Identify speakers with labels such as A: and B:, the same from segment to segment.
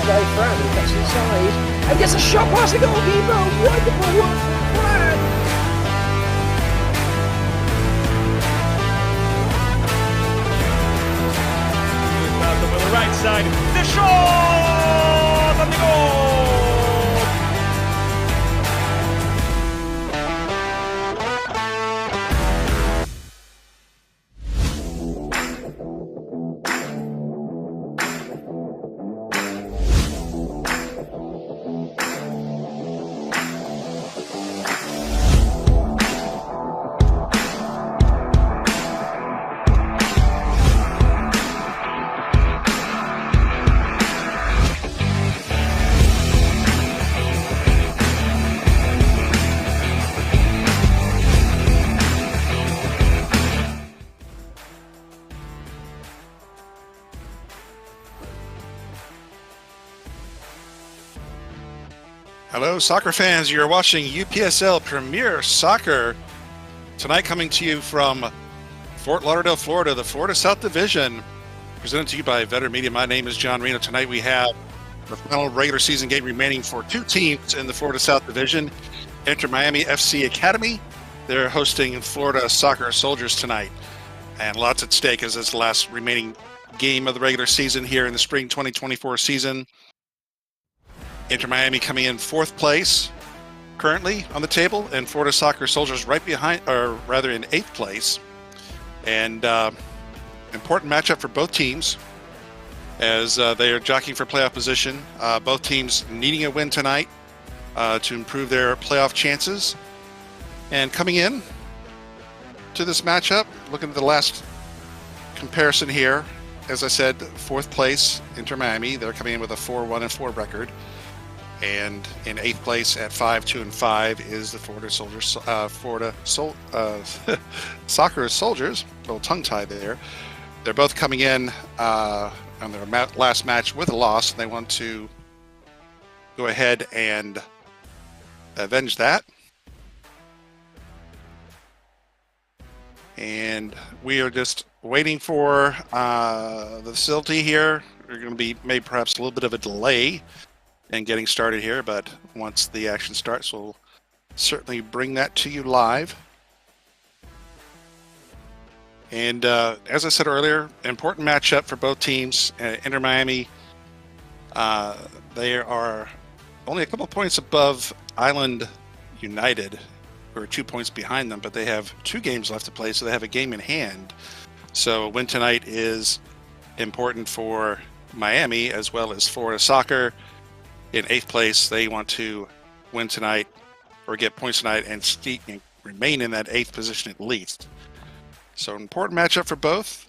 A: away from. He cuts inside and gets a shot past the goalkeeper. Wonderful work from Brad.
B: Malcolm with the right side. The shot and the goal.
C: Hello, soccer fans. You're watching UPSL Premier Soccer. Tonight coming to you from Fort Lauderdale, Florida, the Florida South Division. Presented to you by Veteran Media. My name is John Reno. Tonight we have the final regular season game remaining for two teams in the Florida South Division. Enter Miami FC Academy. They're hosting Florida Soccer Soldiers tonight. And lots at stake as this last remaining game of the regular season here in the spring 2024 season. Inter Miami coming in fourth place currently on the table, and Florida Soccer Soldiers right behind, or rather in eighth place. And important matchup for both teams as they are jockeying for playoff position. Both teams needing a win tonight to improve their playoff chances. And coming in to this matchup, looking at the last comparison here, as I said, fourth place, Inter Miami. They're coming in with a 4-1-4 record. And in eighth place at 5-2-5 is the Soccer Soldiers. A little tongue tie there. They're both coming in on their last match with a loss, and they want to go ahead and avenge that. And we are just waiting for the facility here. There's going to be maybe perhaps a little bit of a delay and getting started here, but once the action starts, we'll certainly bring that to you live. And as I said earlier, important matchup for both teams. Inter Miami, they are only a couple points above Island United, who are 2 points behind them, but they have two games left to play, so they have a game in hand. So a win tonight is important for Miami as well as Florida Soccer. In eighth place, they want to win tonight or get points tonight and remain in that eighth position at least. So an important matchup for both.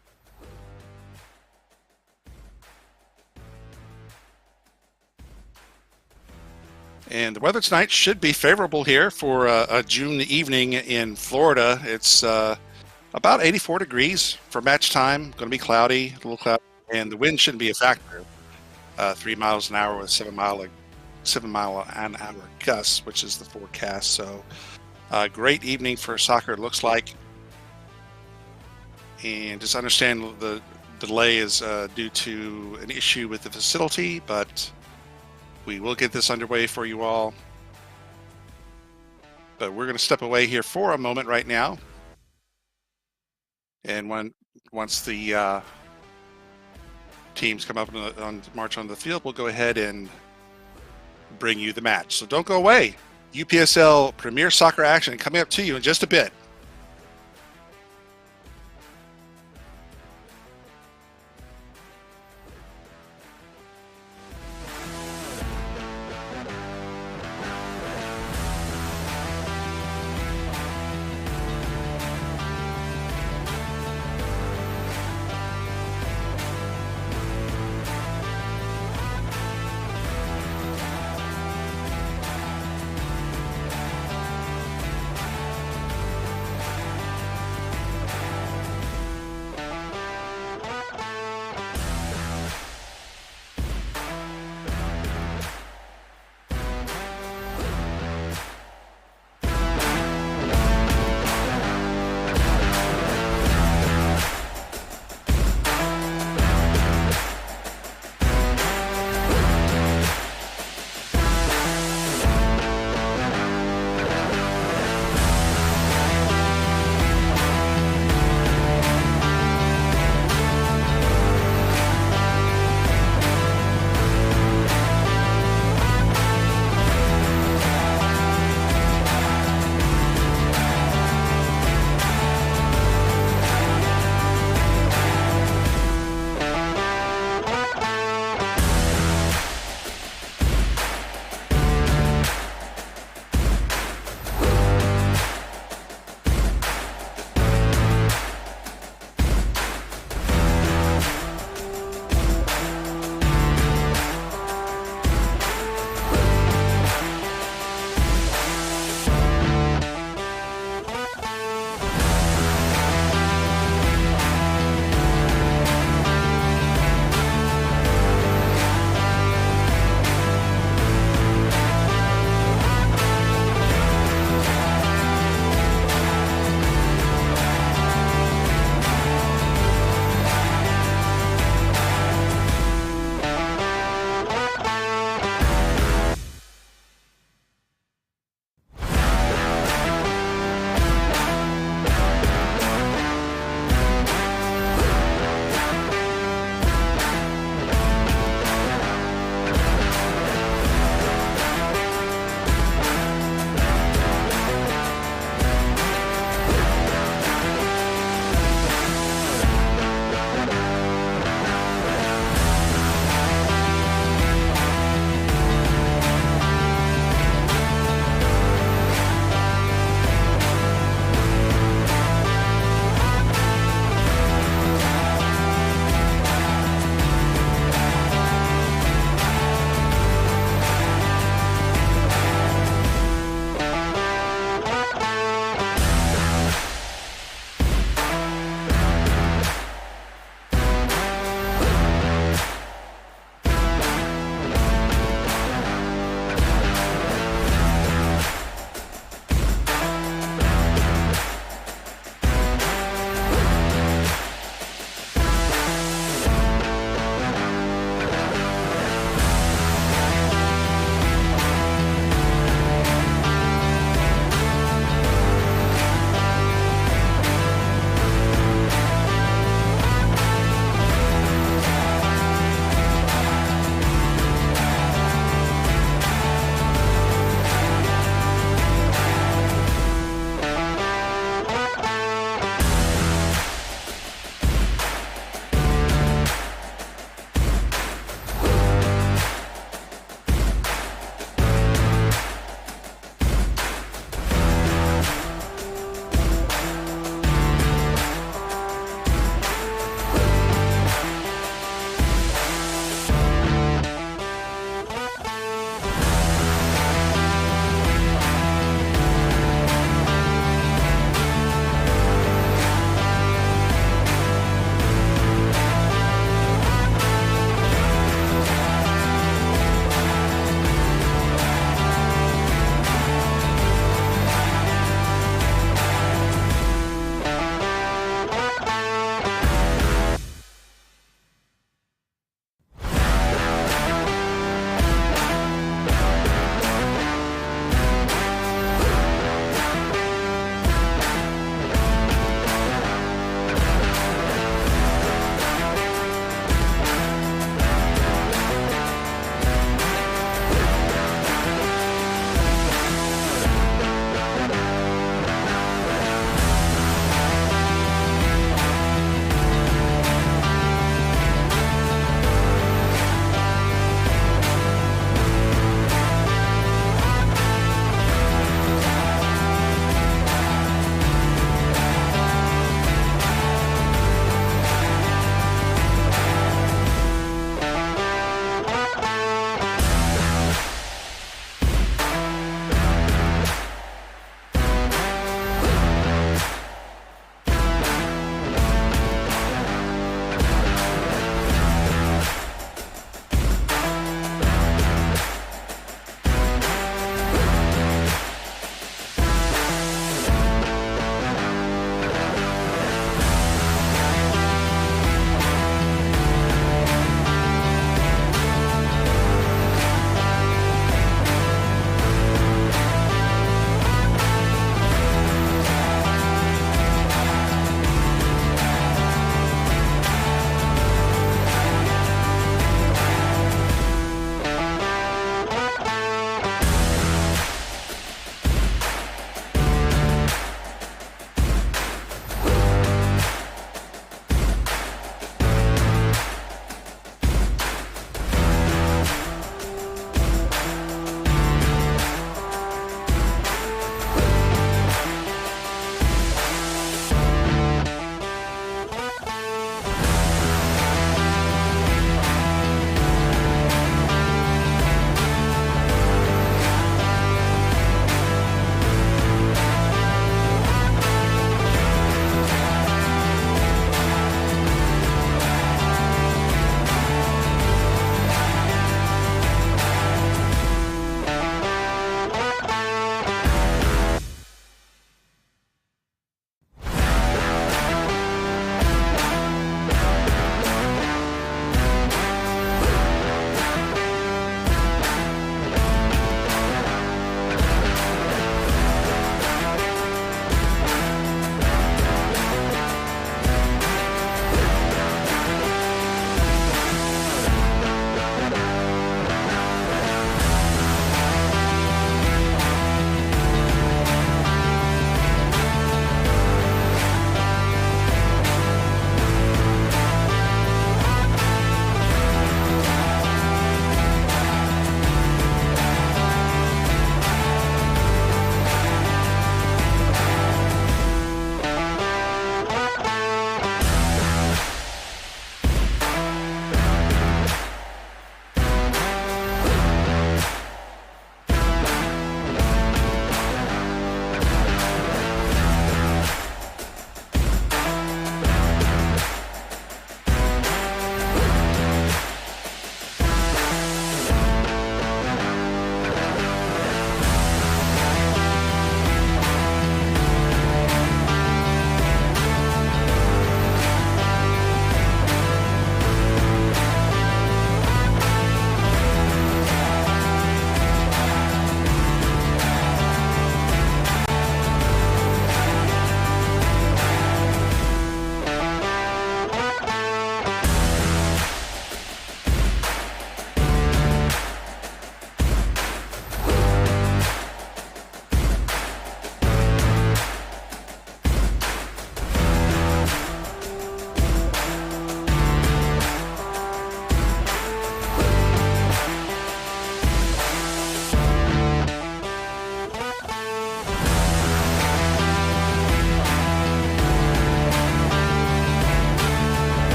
C: And the weather tonight should be favorable here for a June evening in Florida. It's about 84 degrees for match time. Going to be cloudy, a little cloudy, and the wind shouldn't be a factor. 3 miles an hour with 7 mile an hour gusts, which is the forecast. So great evening for soccer, it looks like. And just understand the delay is due to an issue with the facility, but we will get this underway for you all. But we're going to step away here for a moment right now. And once the teams come up on march on the field, we'll go ahead and bring you the match. So don't go away. UPSL Premier Soccer action coming up to you in just a bit.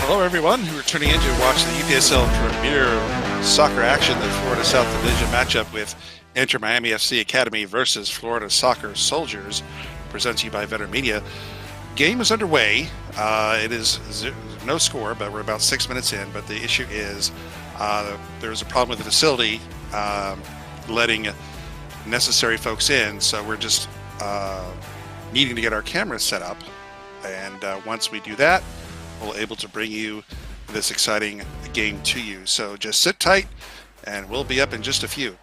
C: Hello, everyone who are tuning in to watch the UPSL Premier Soccer action, the Florida South Division matchup with Inter Miami FC Academy versus Florida Soccer Soldiers, presented to you by Veteran Media. Game is underway. It is no score, but we're about 6 minutes in. But the issue is there's a problem with the facility letting necessary folks in, so we're just needing to get our cameras set up. And once we do that, we'll able to bring you this exciting game to you. So just sit tight, and we'll be up in just a few.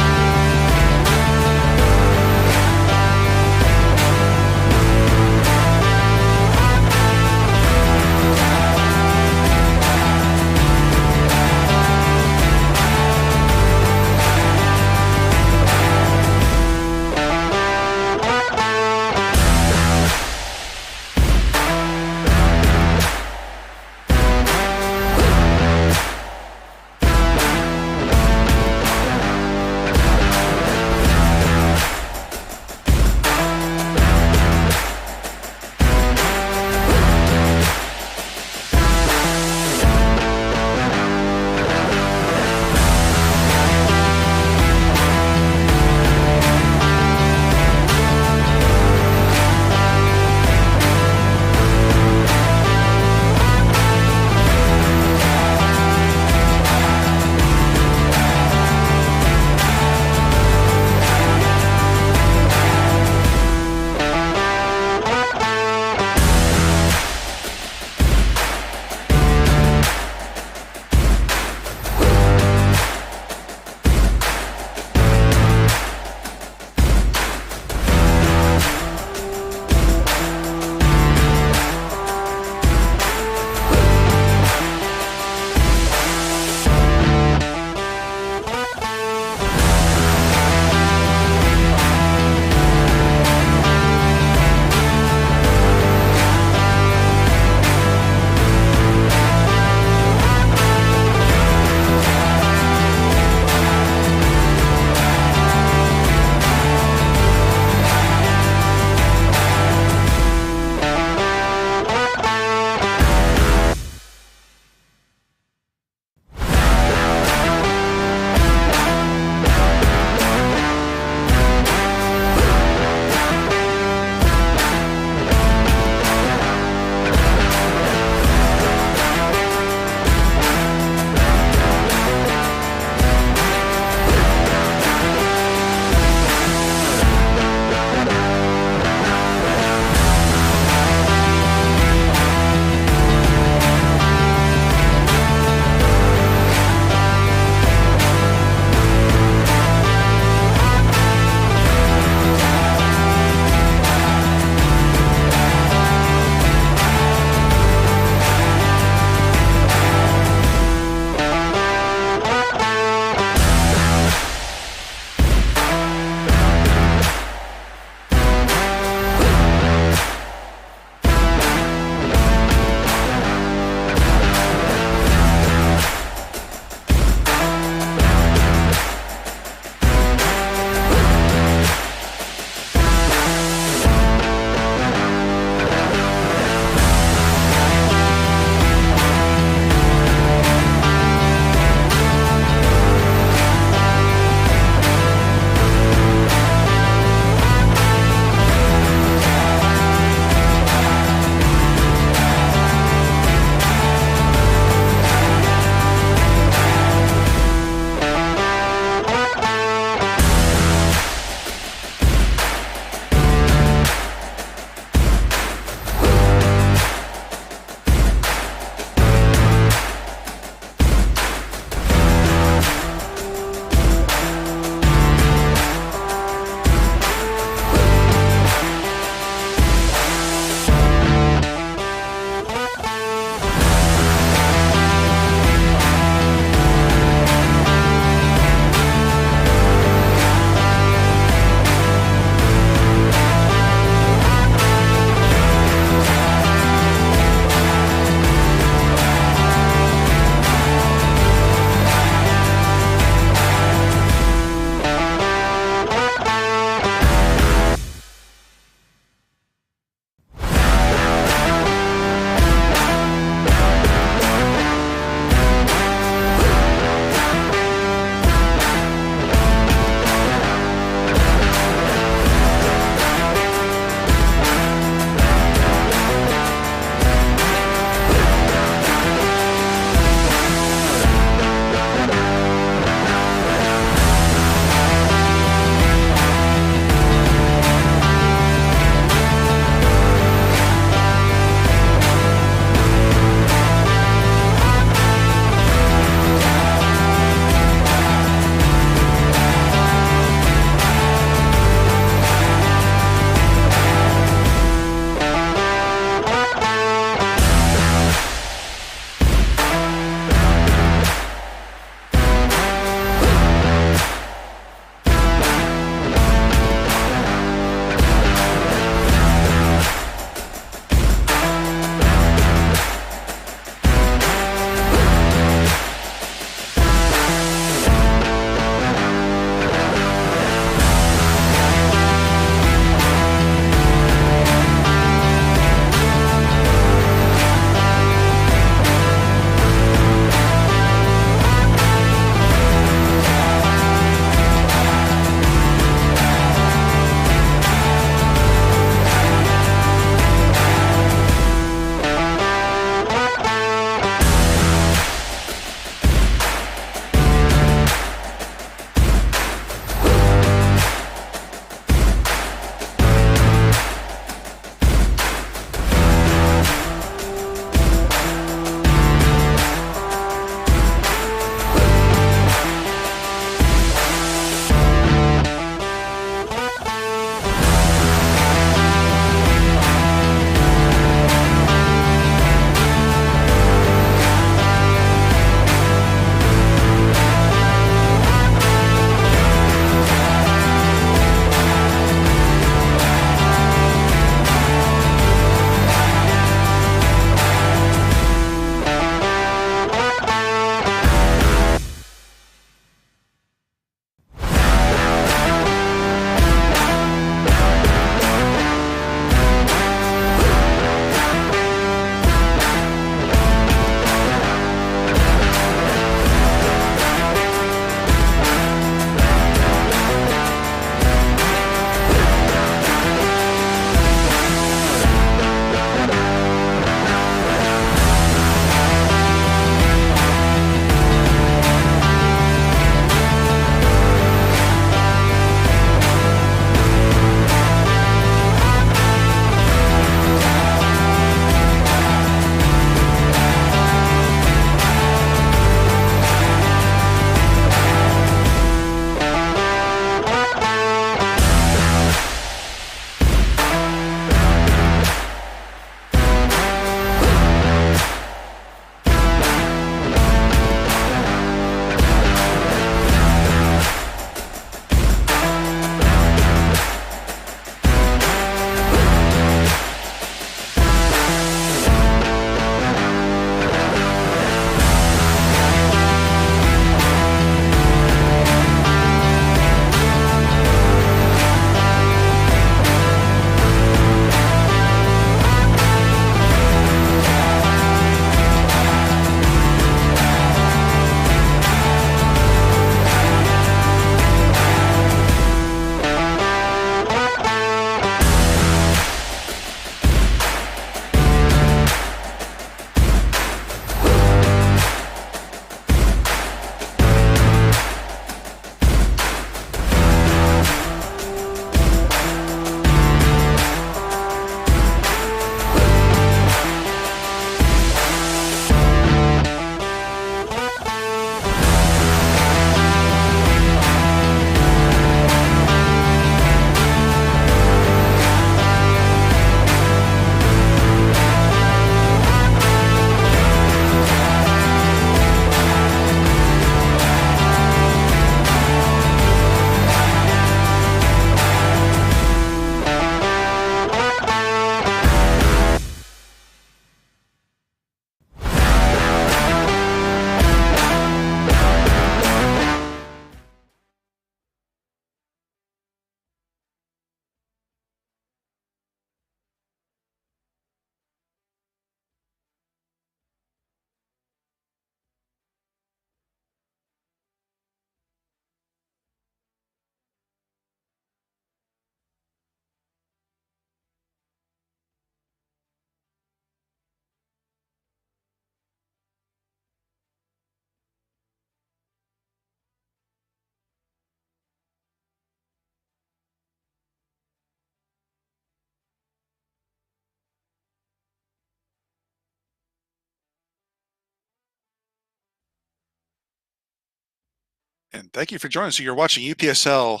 C: And thank you for joining us. You're watching UPSL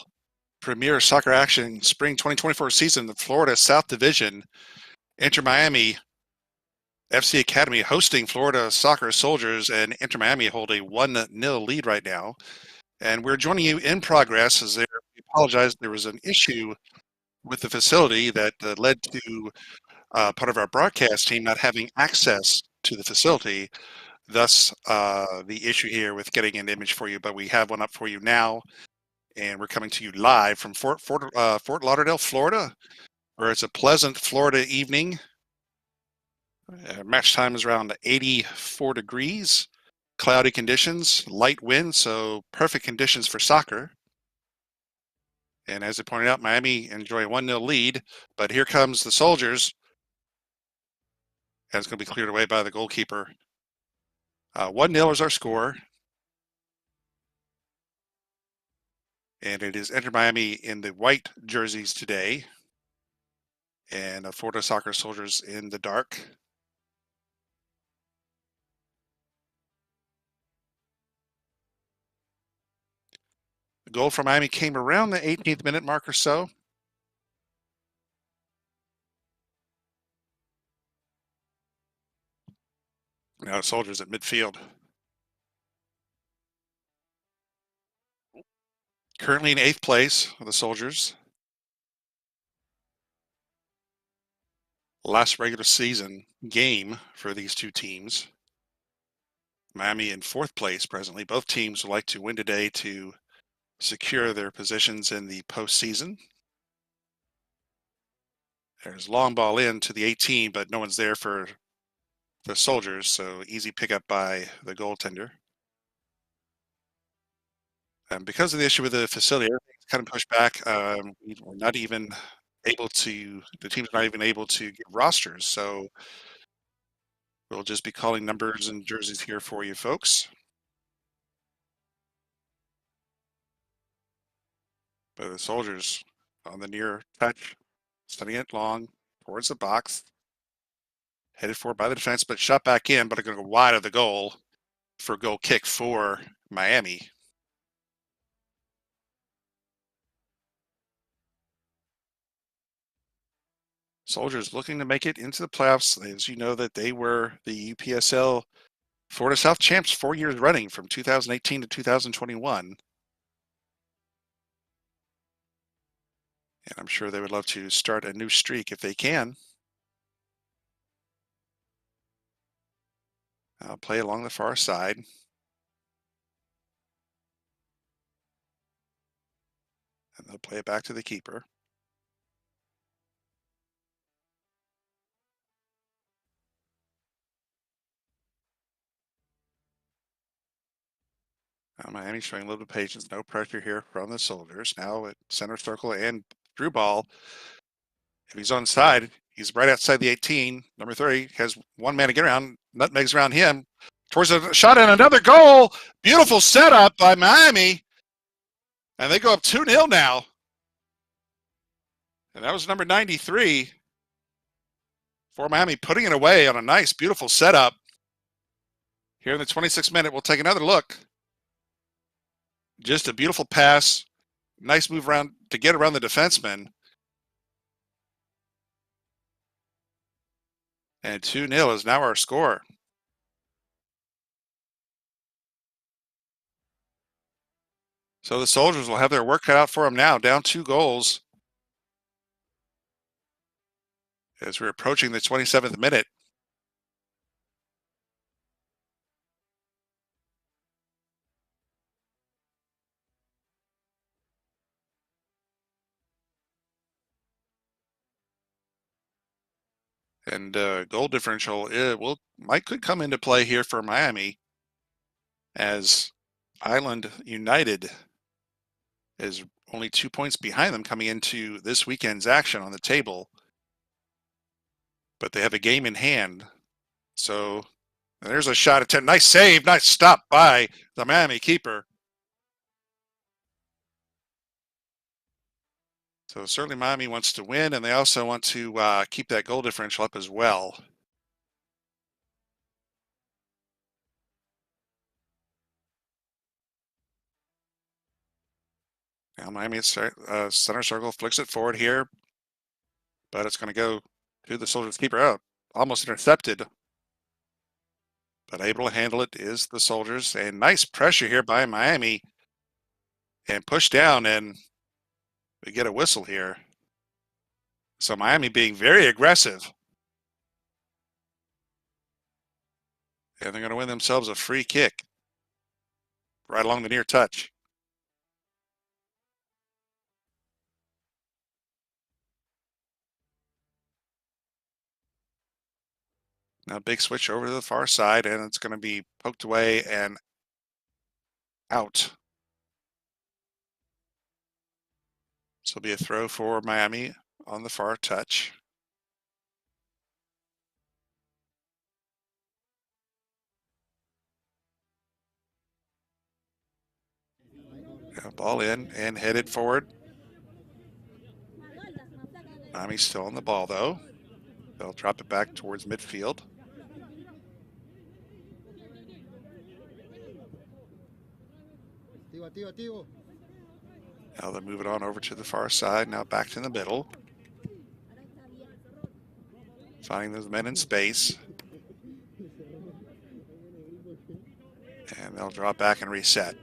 C: Premier Soccer Action Spring 2024 season, the Florida South Division. Inter Miami FC Academy hosting Florida Soccer Soldiers, and Inter Miami hold a 1-0 lead right now. And we're joining you in progress as we apologize. There was an issue with the facility that led to part of our broadcast team not having access to the facility. Thus, the issue here with getting an image for you, but we have one up for you now. And we're coming to you live from Fort Lauderdale, Florida, where it's a pleasant Florida evening. Match time is around 84 degrees, cloudy conditions, light wind, so perfect conditions for soccer. And as I pointed out, Miami enjoy a 1-0 lead, but here comes the Soldiers, and it's going to be cleared away by the goalkeeper. 1-0 is our score. And it is Inter Miami in the white jerseys today, and Florida Soccer Soldiers in the dark. The goal for Miami came around the 18th minute mark or so. Now Soldiers at midfield. Currently in 8th place of the Soldiers. Last regular season game for these two teams. Miami in 4th place presently. Both teams would like to win today to secure their positions in the postseason. There's long ball in to the 18, but no one's there for the Soldiers, so easy pickup by the goaltender. Because of the issue with the facility, everything's kind of pushed back. We're not even able to, the team's not even able to get rosters, so we'll just be calling numbers and jerseys here for you folks. But the Soldiers on the near touch, sending it long towards the box, headed for by the defense, but shot back in, but are going to go wide of the goal for a goal kick for Miami. Soldiers looking to make it into the playoffs. As you know, that they were the UPSL Florida South champs 4 years running from 2018 to 2021. And I'm sure they would love to start a new streak if they can. I'll play along the far side. And they'll play it back to the keeper. Now Miami showing a little bit of patience, no pressure here from the Soldiers. Now at center circle and through ball. If he's on side, he's right outside the 18. Number 30 has one man to get around. Nutmegs around him. Towards a shot and another goal. Beautiful setup by Miami. And they go up 2-0 now. And that was number 93 for Miami, putting it away on a nice, beautiful setup. Here in the 26th minute, we'll take another look. Just a beautiful pass. Nice move around to get around the defenseman. And 2-0 is now our score. So the Soldiers will have their work cut out for them now, down 2 goals. As we're approaching the 27th minute. And goal differential could come into play here for Miami, as Island United is only 2 points behind them coming into this weekend's action on the table. But they have a game in hand. So there's a shot attempt. Nice save. Nice stop by the Miami keeper. So certainly Miami wants to win, and they also want to keep that goal differential up as well. Now Miami center circle, flicks it forward here, but it's going to go to the Soldiers keeper out. Almost intercepted, but able to handle it is the Soldiers. And nice pressure here by Miami and push down, and we get a whistle here. So Miami being very aggressive. And they're going to win themselves a free kick right along the near touch. Now big switch over to the far side, and it's going to be poked away and out. So it'll be a throw for Miami on the far touch. Ball in and headed forward. Miami's still on the ball, though. They'll drop it back towards midfield. Now they'll move it on over to the far side. Now back to the middle. Finding those men in space. And they'll drop back and reset.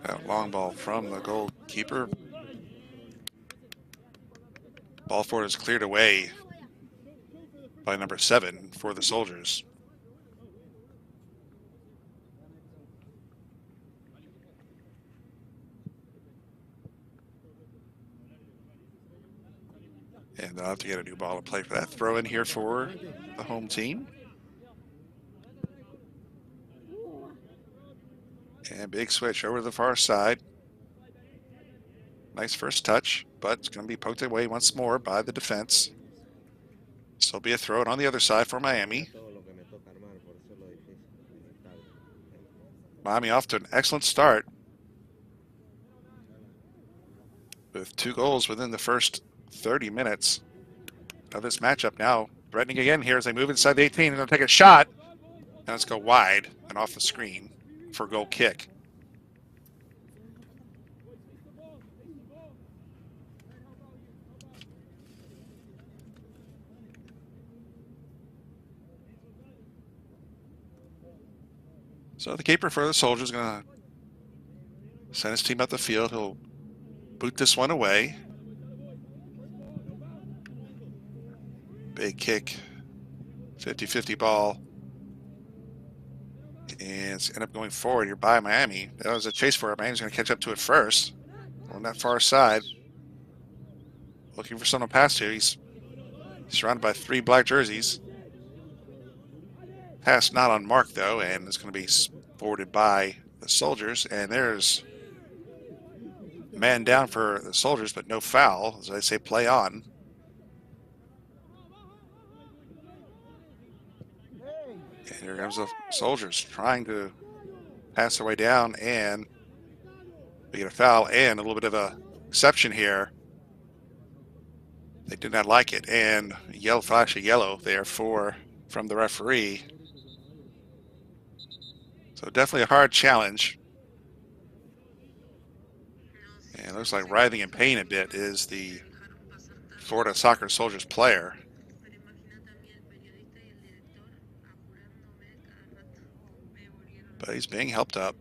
C: That long ball from the goalkeeper. Ball forward is cleared away by number 7 for the Soldiers. And they'll have to get a new ball to play for that throw in here for the home team. And big switch over to the far side. Nice first touch, but it's going to be poked away once more by the defense. So it'll be a throw on the other side for Miami. Miami off to an excellent start with 2 goals within the first 30 minutes of this matchup. Now threatening again here as they move inside the 18. They're going to take a shot, and let's go wide and off the screen for a goal kick. So the keeper for the Soldiers is going to send his team up the field. He'll boot this one away. Big kick, 50-50 ball. And it's end up going forward here by Miami. That was a chase for it. Miami's going to catch up to it first on that far side. Looking for someone to pass to. He's surrounded by 3 black jerseys. Pass not on mark, though, and it's going to be forwarded by the Soldiers. And there's man down for the Soldiers, but no foul. As I say, play on. And here comes the Soldiers trying to pass their way down, and we get a foul and a little bit of a exception here. They did not like it, and flash of yellow there from the referee. So definitely a hard challenge. And it looks like writhing in pain a bit is the Florida Soccer Soldiers player. But he's being helped up.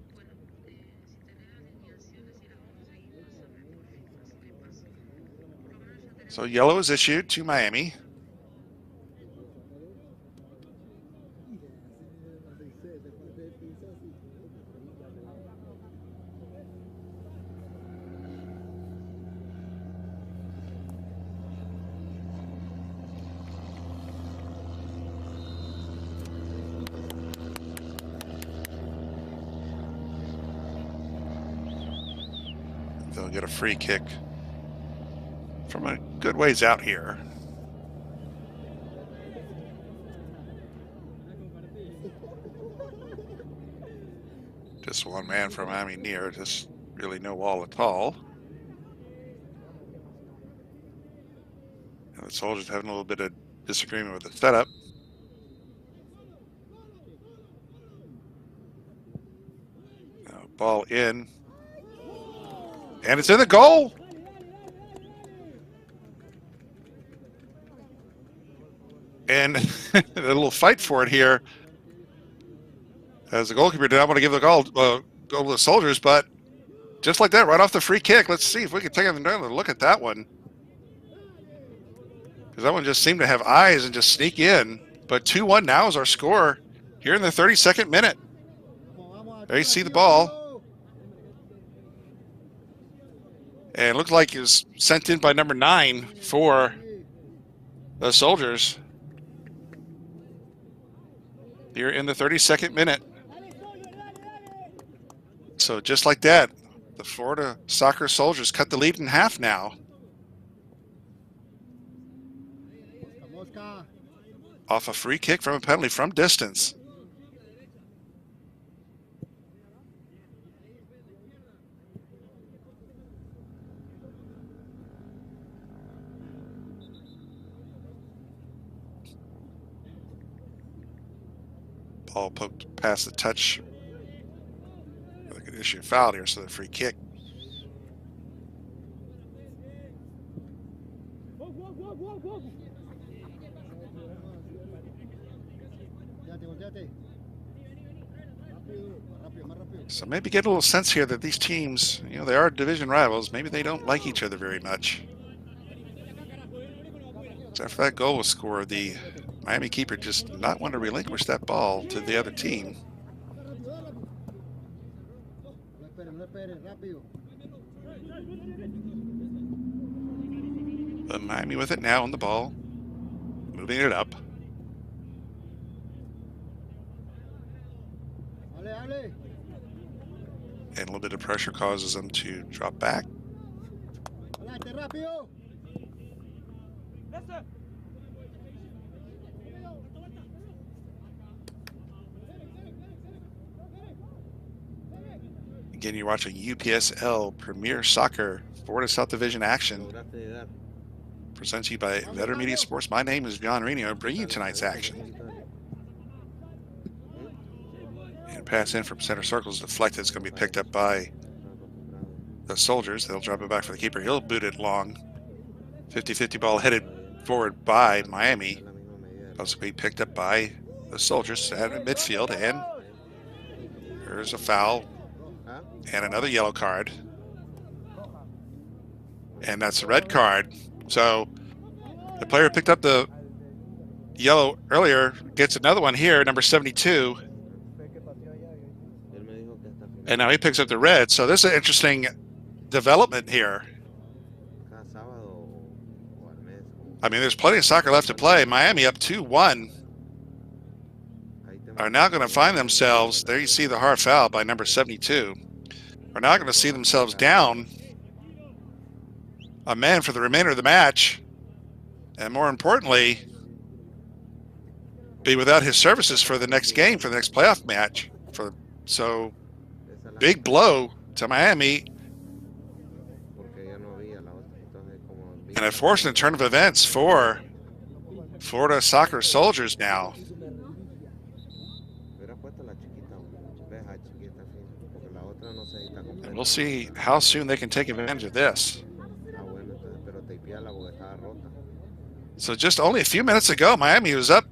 C: So yellow is issued to Miami. They'll get a free kick from a good ways out here. Just one man from Miami near, just really no wall at all. The Soldiers having a little bit of disagreement with the setup. Ball in. And it's in the goal. And a little fight for it here. As the goalkeeper did not want to give the goal to the Soldiers, but just like that, right off the free kick. Let's see if we can take another look at that one. Because that one just seemed to have eyes and just sneak in. But 2-1 now is our score here in the 32nd minute. There you see the ball. And it looked like it was sent in by number 9 for the Soldiers. Here in the 32nd minute. So just like that, the Florida Soccer Soldiers cut the lead in half now. Off a free kick from a penalty from distance. Ball poked past the touch. They could issue a foul here, so the free kick. So maybe get a little sense here that these teams, you know, they are division rivals. Maybe they don't like each other very much. So after that goal was scored, the Miami keeper just did not want to relinquish that ball to the other team. But Miami with it now on the ball, moving it up. And a little bit of pressure causes them to drop back. Again, you're watching UPSL Premier Soccer Florida South Division action. Presented to you by Vetter Media Sports. My name is John Reno, bringing you tonight's action. And pass in from center circle is deflected. It's going to be picked up by the Soldiers. They'll drop it back for the keeper. He'll boot it long. 50-50 ball headed forward by Miami. Also be picked up by the Soldiers at midfield. And there's a foul and another yellow card. And that's a red card. So the player who picked up the yellow earlier gets another one here, number 72. And now he picks up the red. So this is an interesting development here. I mean, there's plenty of soccer left to play. Miami up 2-1 are now going to find themselves, there you see the hard foul by number 72, are now going to see themselves down a man for the remainder of the match. And more importantly, be without his services for the next game, for the next playoff match. So big blow to Miami. And a fortunate turn of events for Florida Soccer Soldiers now. And we'll see how soon they can take advantage of this. So just only a few minutes ago, Miami was up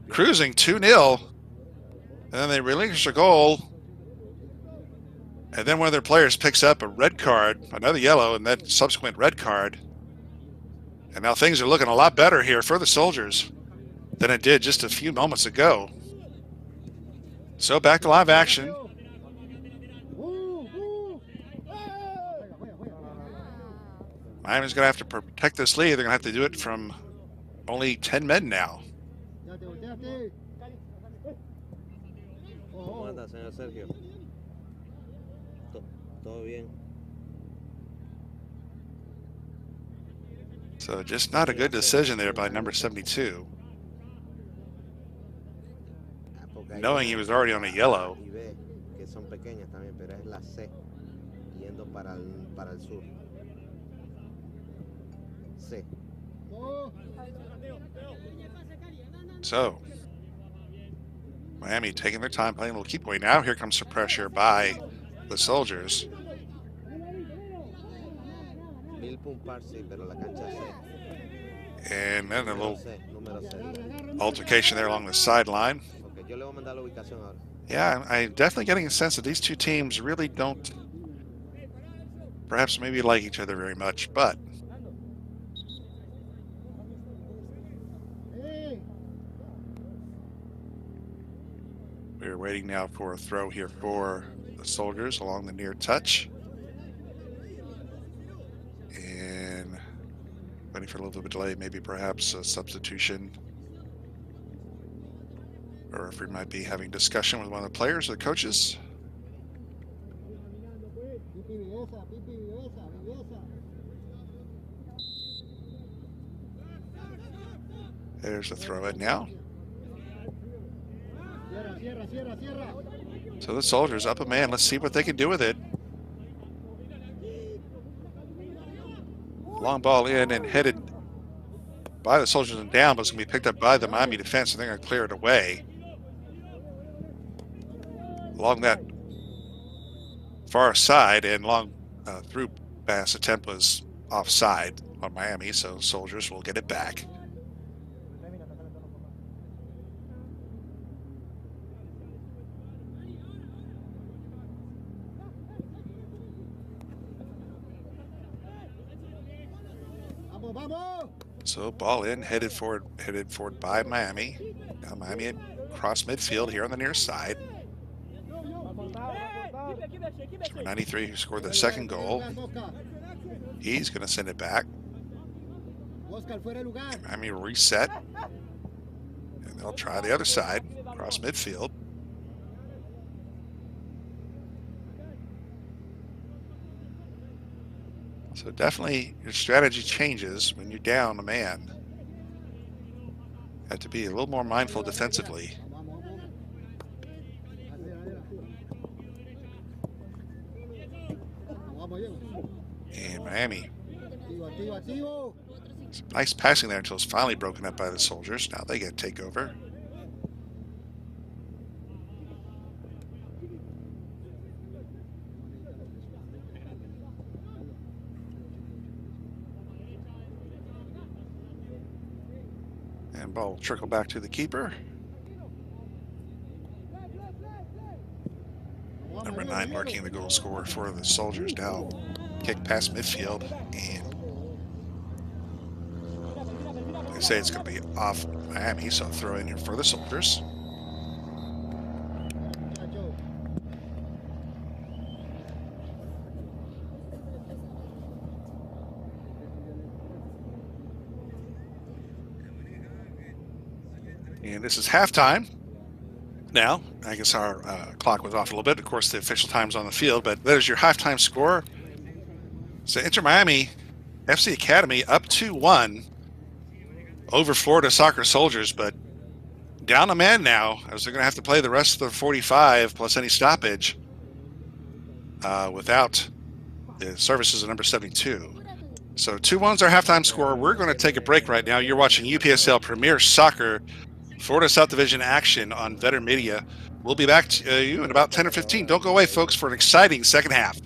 C: cruising 2-0. And then they relinquished a goal. And then one of their players picks up a red card, another yellow, and then subsequent red card. And now things are looking a lot better here for the Soldiers than it did just a few moments ago. So back to live action. Miami's going to have to protect this lead. They're going to have to do it from only 10 men now. So just not a good decision there by number 72. Knowing he was already on a yellow. So, Miami taking their time playing. We'll keep going. Now here comes some pressure by the Soldiers. And then a little altercation there along the sideline. Yeah, I'm definitely getting a sense that these two teams really don't perhaps maybe like each other very much, but we're waiting now for a throw here for the Soldiers along the near touch. And waiting for a little bit of a delay, maybe perhaps a substitution. Or if we might be having discussion with one of the players or the coaches. There's the throw in now. So the Soldiers up a man. Let's see what they can do with it. Long ball in and headed by the Soldiers and down, but it's going to be picked up by the Miami defense, and they're going to clear it away. Along that far side and long through pass attempt was offside on Miami, so Soldiers will get it back. So ball in, headed forward by Miami. Now Miami across midfield here on the near side. 93, who scored the second goal. He's going to send it back. Miami reset. And they'll try the other side, across midfield. So definitely your strategy changes when you're down a man. Have to be a little more mindful defensively. And Miami. Some nice passing there until it's finally broken up by the Soldiers. Now they get takeover. And ball will trickle back to the keeper. Number 9 marking the goal scorer for the Soldiers. Now kick past midfield, and they say it's going to be off Miami, so throw in here for the Soldiers. And this is halftime. Now, I guess our clock was off a little bit. Of course, the official time's on the field, but there's your halftime score. So Inter Miami FC Academy up 2-1 over Florida Soccer Soldiers, but down a man now, as they're going to have to play the rest of the 45 plus any stoppage without the services of number 72. So 2-1's our halftime score. We're going to take a break right now. You're watching UPSL Premier Soccer Florida South Division action on Veteran Media. We'll be back to you in about 10 or 15. Don't go away, folks, for an exciting second half.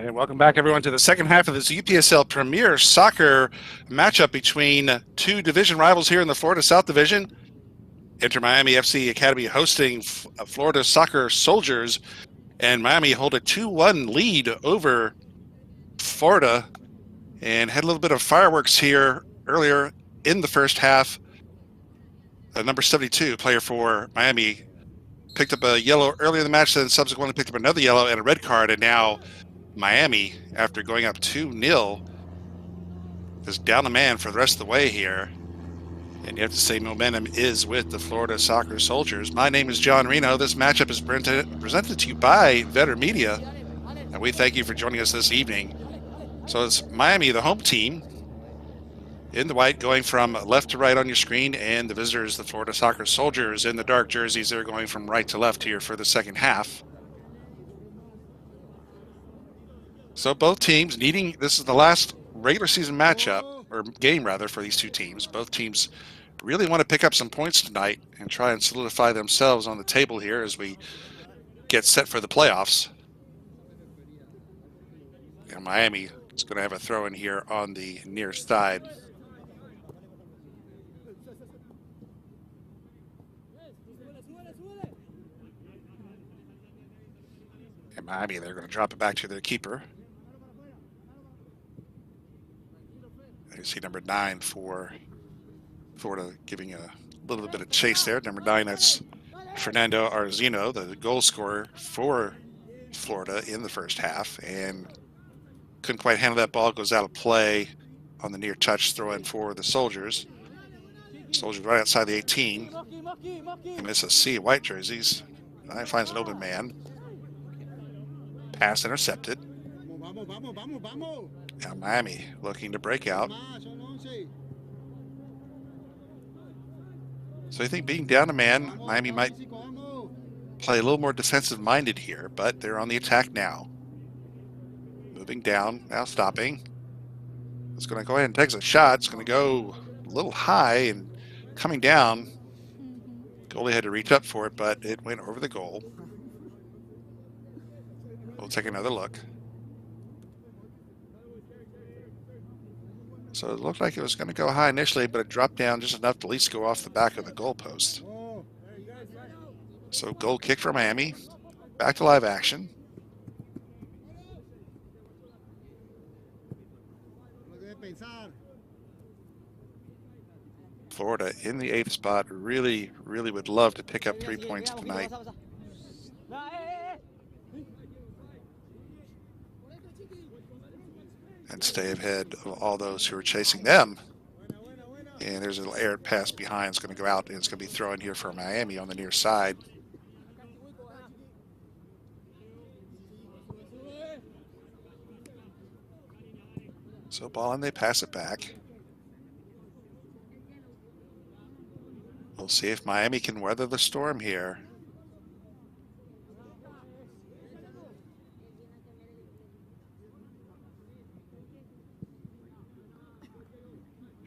C: And welcome back, everyone, to the second half of this UPSL Premier Soccer matchup between two division rivals here in the Florida South Division. Inter Miami FC Academy hosting Florida Soccer Soldiers, and Miami hold a 2-1 lead over Florida and had a little bit of fireworks here earlier in the first half. Number 72, player for Miami, picked up a yellow earlier in the match, then subsequently picked up another yellow and a red card, and now Miami, after going up 2-0, is down a man for the rest of the way here. And you have to say momentum is with the Florida Soccer Soldiers. My name is John Reno. This matchup is presented to you by Vetter Media, and we thank you for joining us this evening. So it's Miami, the home team, in the white, going from left to right on your screen, and the visitors, the Florida Soccer Soldiers, in the dark jerseys. They're going from right to left here for the second half. So both teams needing, this is the last regular season matchup, or game rather, for these two teams. Both teams really want to pick up some points tonight and try and solidify themselves on the table here as we get set for the playoffs. And Miami is going to have a throw in here on the near side. And Miami, they're going to drop it back to their keeper. You see number 9 for Florida giving a little bit of chase there. Number 9, that's Fernando Arzino, the goal scorer for Florida in the first half, and couldn't quite handle that ball. Goes out of play on the near touch throw in for the Soldiers. Soldiers right outside the 18. They miss a sea of white jerseys. Now finds an open man. Pass intercepted. Now Miami looking to break out. So I think being down a man, Miami might play a little more defensive-minded here, but they're on the attack now. Moving down, now stopping. It's going to go ahead and take a shot. It's going to go a little high and coming down. Goalie had to reach up for it, but it went over the goal. We'll take another look. So it looked like it was going to go high initially, but it dropped down just enough to at least go off the back of the goalpost. So goal kick for Miami. Back to live action. Florida in the 8th spot. Really, really would love to pick up 3 points tonight. And stay ahead of all those who are chasing them. And there's a little aired pass behind. It's going to go out, and it's going to be thrown here for Miami on the near side. So ball, and they pass it back. We'll see if Miami can weather the storm here.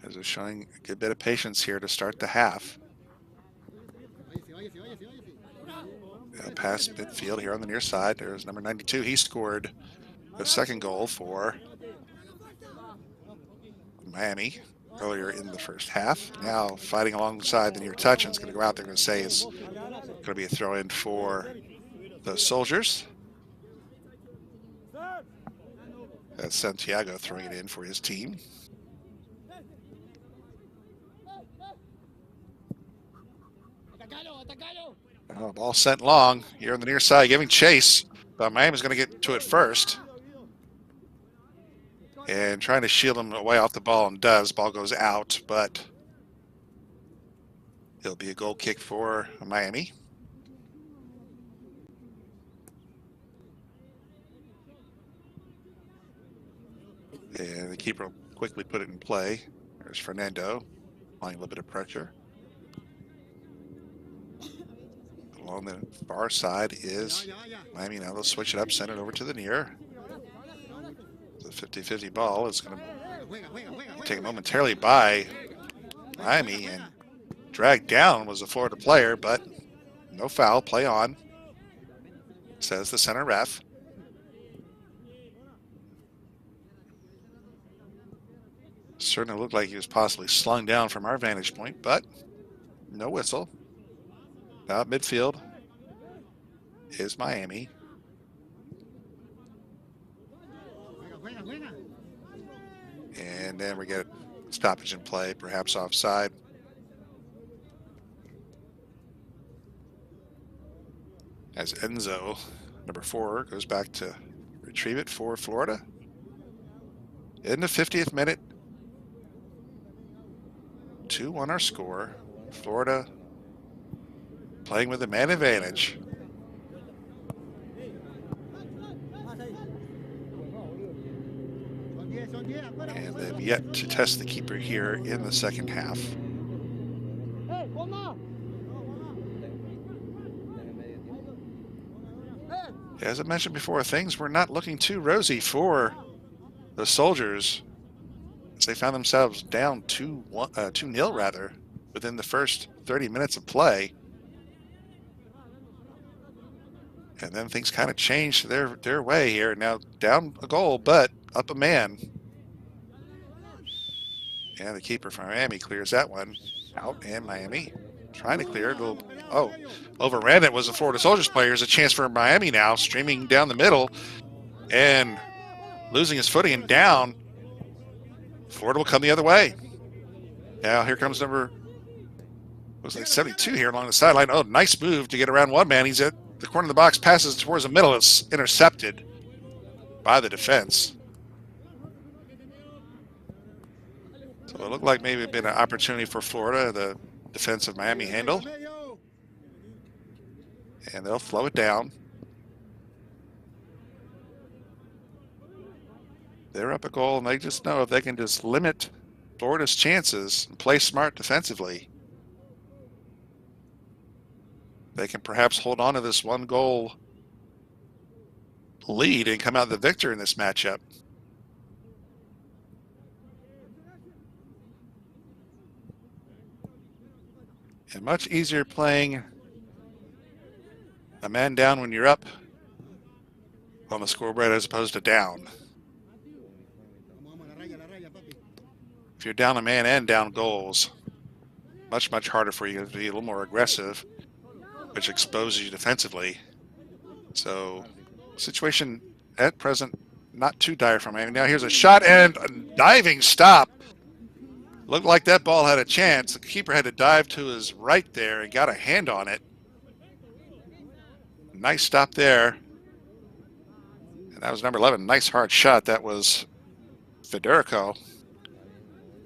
C: As they're showing a good bit of patience here to start the half. Pass midfield here on the near side. There's number 92. He scored the second goal for Miami earlier in the first half. Now fighting alongside the near touch, and it's going to go out there. Going to say it's going to be a throw in for the Soldiers. That's Santiago throwing it in for his team. Ball sent long here on the near side, giving chase, but Miami's going to get to it first. And trying to shield him away off the ball, and does. Ball goes out, but it'll be a goal kick for Miami. And the keeper will quickly put it in play. There's Fernando, applying a little bit of pressure. Along the far side is Miami. Now they'll switch it up, send it over to the near. The 50-50 ball is going to taken momentarily by Miami and dragged down was a Florida player, but no foul. Play on, says the center ref. Certainly looked like he was possibly slung down from our vantage point, but no whistle. Out midfield is Miami. And then we get a stoppage in play, perhaps offside. As Enzo, number 4, goes back to retrieve it for Florida. In the 50th minute, 2-1 our score. Florida playing with a man advantage. And they've yet to test the keeper here in the second half. As I mentioned before, things were not looking too rosy for the Soldiers as they found themselves down 2-0 rather within the first 30 minutes of play. And then things kind of changed their way here. Now down a goal, but up a man. And the keeper from Miami clears that one out, and Miami trying to clear it. Overran it was the Florida Soldiers player. There's a chance for Miami now, streaming down the middle and losing his footing and down. Florida will come the other way. Now here comes number 72 here along the sideline. Oh, nice move to get around one man. He's at the corner of the box, passes towards the middle. It's intercepted by the defense. So it looked like maybe it'd been an opportunity for Florida, the defense of Miami handle. And they'll slow it down. They're up a goal, and they just know if they can just limit Florida's chances and play smart defensively, they can perhaps hold on to this 1-goal lead and come out the victor in this matchup. And much easier playing a man down when you're up on the scoreboard as opposed to down. If you're down a man and down goals, much harder for you to be a little more aggressive, which exposes you defensively. So situation at present not too dire for Miami. Now here's a shot and a diving stop. Looked like that ball had a chance. The keeper had to dive to his right there and got a hand on it. Nice stop there. And that was number 11. Nice hard shot. That was Federico.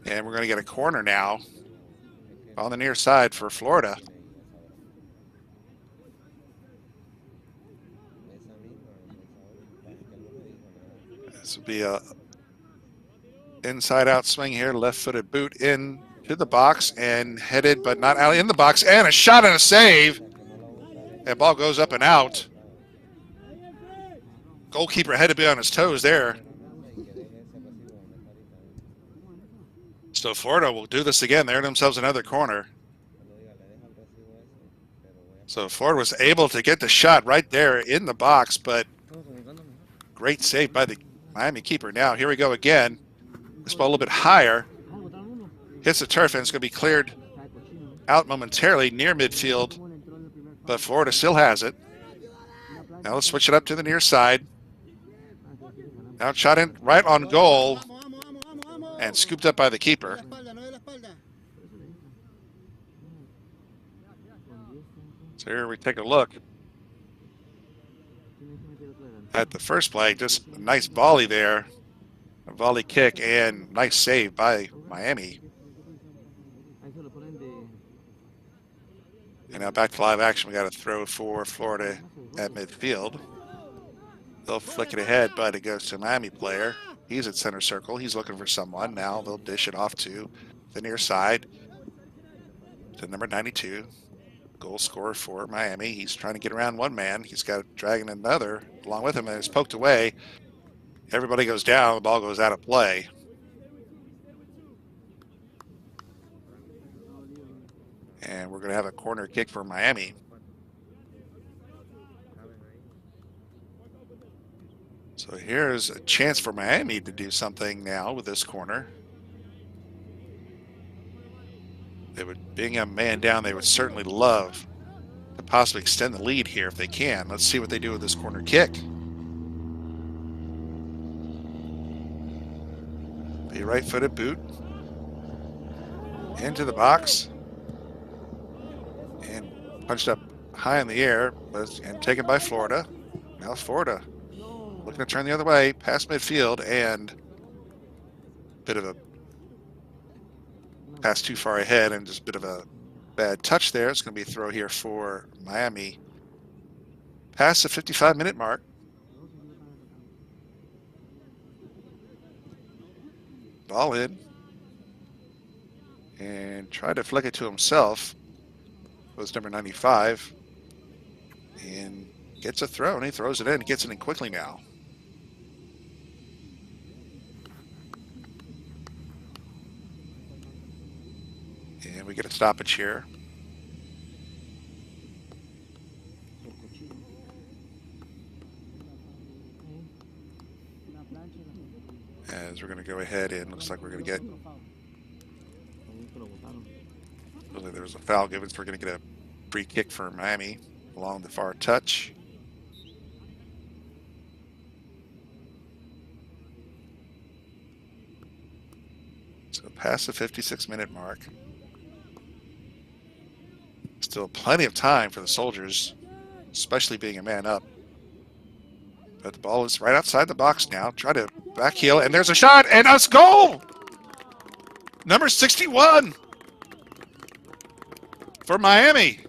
C: And we're going to get a corner now on the near side for Florida. This will be a inside-out swing here, left-footed boot in to the box and headed, but not out in the box, and a shot and a save. That ball goes up and out. Goalkeeper had to be on his toes there. So Florida will do this again. They earn themselves another corner. So Florida was able to get the shot right there in the box, but great save by the Miami keeper. Now here we go again. This ball a little bit higher. Hits the turf, and it's going to be cleared out momentarily near midfield. But Florida still has it. Now let's switch it up to the near side. Now shot in right on goal and scooped up by the keeper. So here we take a look at the first play. Just a nice volley there. A volley kick and nice save by Miami. And now back to live action. We got a throw for Florida at midfield. They'll flick it ahead, but it goes to a Miami player. He's at center circle. He's looking for someone. Now they'll dish it off to the near side to number 92. Goal scorer for Miami. He's trying to get around one man. He's got dragging another along with him, and it's poked away. Everybody goes down. The ball goes out of play. And we're going to have a corner kick for Miami. So here's a chance for Miami to do something now with this corner. Being a man down, they would certainly love to possibly extend the lead here if they can. Let's see what they do with this corner kick. The right-footed boot into the box and punched up high in the air and taken by Florida. Now Florida looking to turn the other way past midfield, and a bit of a pass too far ahead and just a bit of a bad touch there. It's going to be a throw here for Miami. Past the 55-minute mark. Ball in. And tried to flick it to himself. It was number 95. And gets a throw, and he throws it in. Gets it in quickly now. And we get a stoppage here. As we're going to go ahead and looks like we're going to get. There was a foul given, so we're going to get a free kick for Miami along the far touch. So past the 56-minute mark. Still plenty of time for the Soldiers, especially being a man up. But the ball is right outside the box now. Try to back heel, and there's a shot, and a goal! Number 61 for Miami.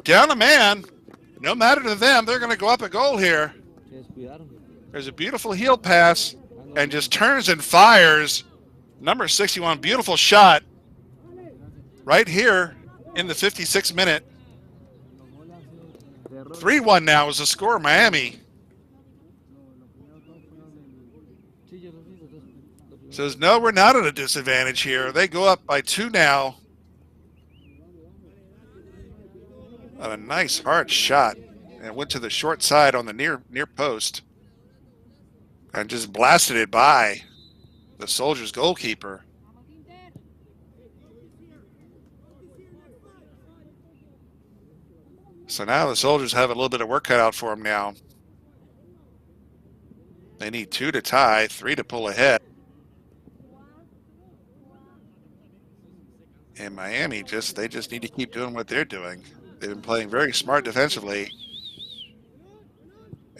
C: Down a man. No matter to them, they're going to go up a goal here. There's a beautiful heel pass, and just turns and fires. Number 61, beautiful shot right here in the 56th minute. 3-1 now is the score, Miami. Says, no, we're not at a disadvantage here. They go up by 2 now. On a nice hard shot. And went to the short side on the near post. And just blasted it by the Soldiers goalkeeper. So now the Soldiers have a little bit of work cut out for them now. They need 2 to tie, 3 to pull ahead. And Miami they just need to keep doing what they're doing. They've been playing very smart defensively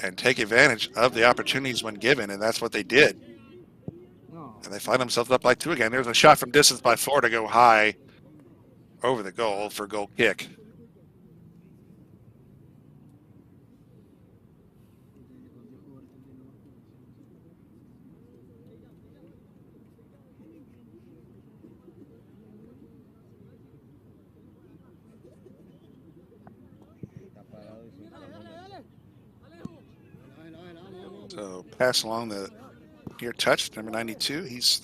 C: and take advantage of the opportunities when given, and that's what they did. And they find themselves up by 2 again. There's a shot from distance by Florida, go high over the goal for a goal kick. So pass along the near touch, number 92. He's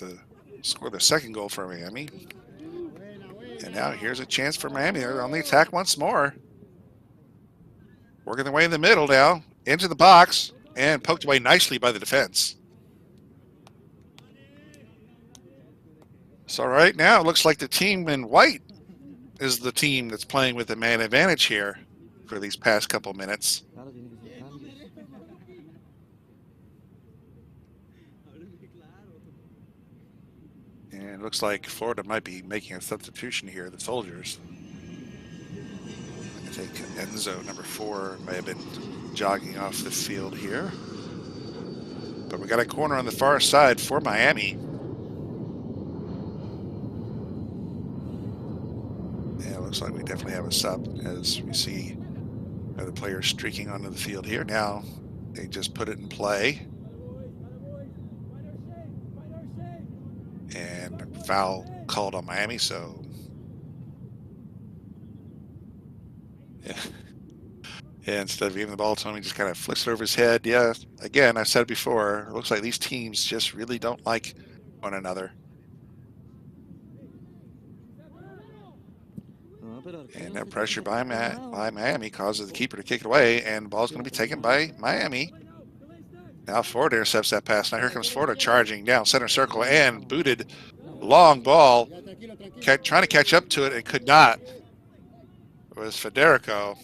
C: scored the second goal for Miami. And now here's a chance for Miami. They're on the attack once more. Working their way in the middle now, into the box, and poked away nicely by the defense. So right now it looks like the team in white is the team that's playing with the man advantage here for these past couple minutes. And it looks like Florida might be making a substitution here, the Soldiers. I think Enzo, number 4, may have been jogging off the field here. But we got a corner on the far side for Miami. Yeah, it looks like we definitely have a sub as we see other players streaking onto the field here. Now they just put it in play. And foul called on Miami, so yeah. Instead of giving the ball to him, he just kind of flicks it over his head. Yeah, again, I said it before, it looks like these teams just really don't like one another. And that pressure by Miami causes the keeper to kick it away, and the ball's going to be taken by Miami. Now Florida intercepts that pass. Now here comes Florida charging down center circle and booted long ball, trying to catch up to it and could not. It was Federico,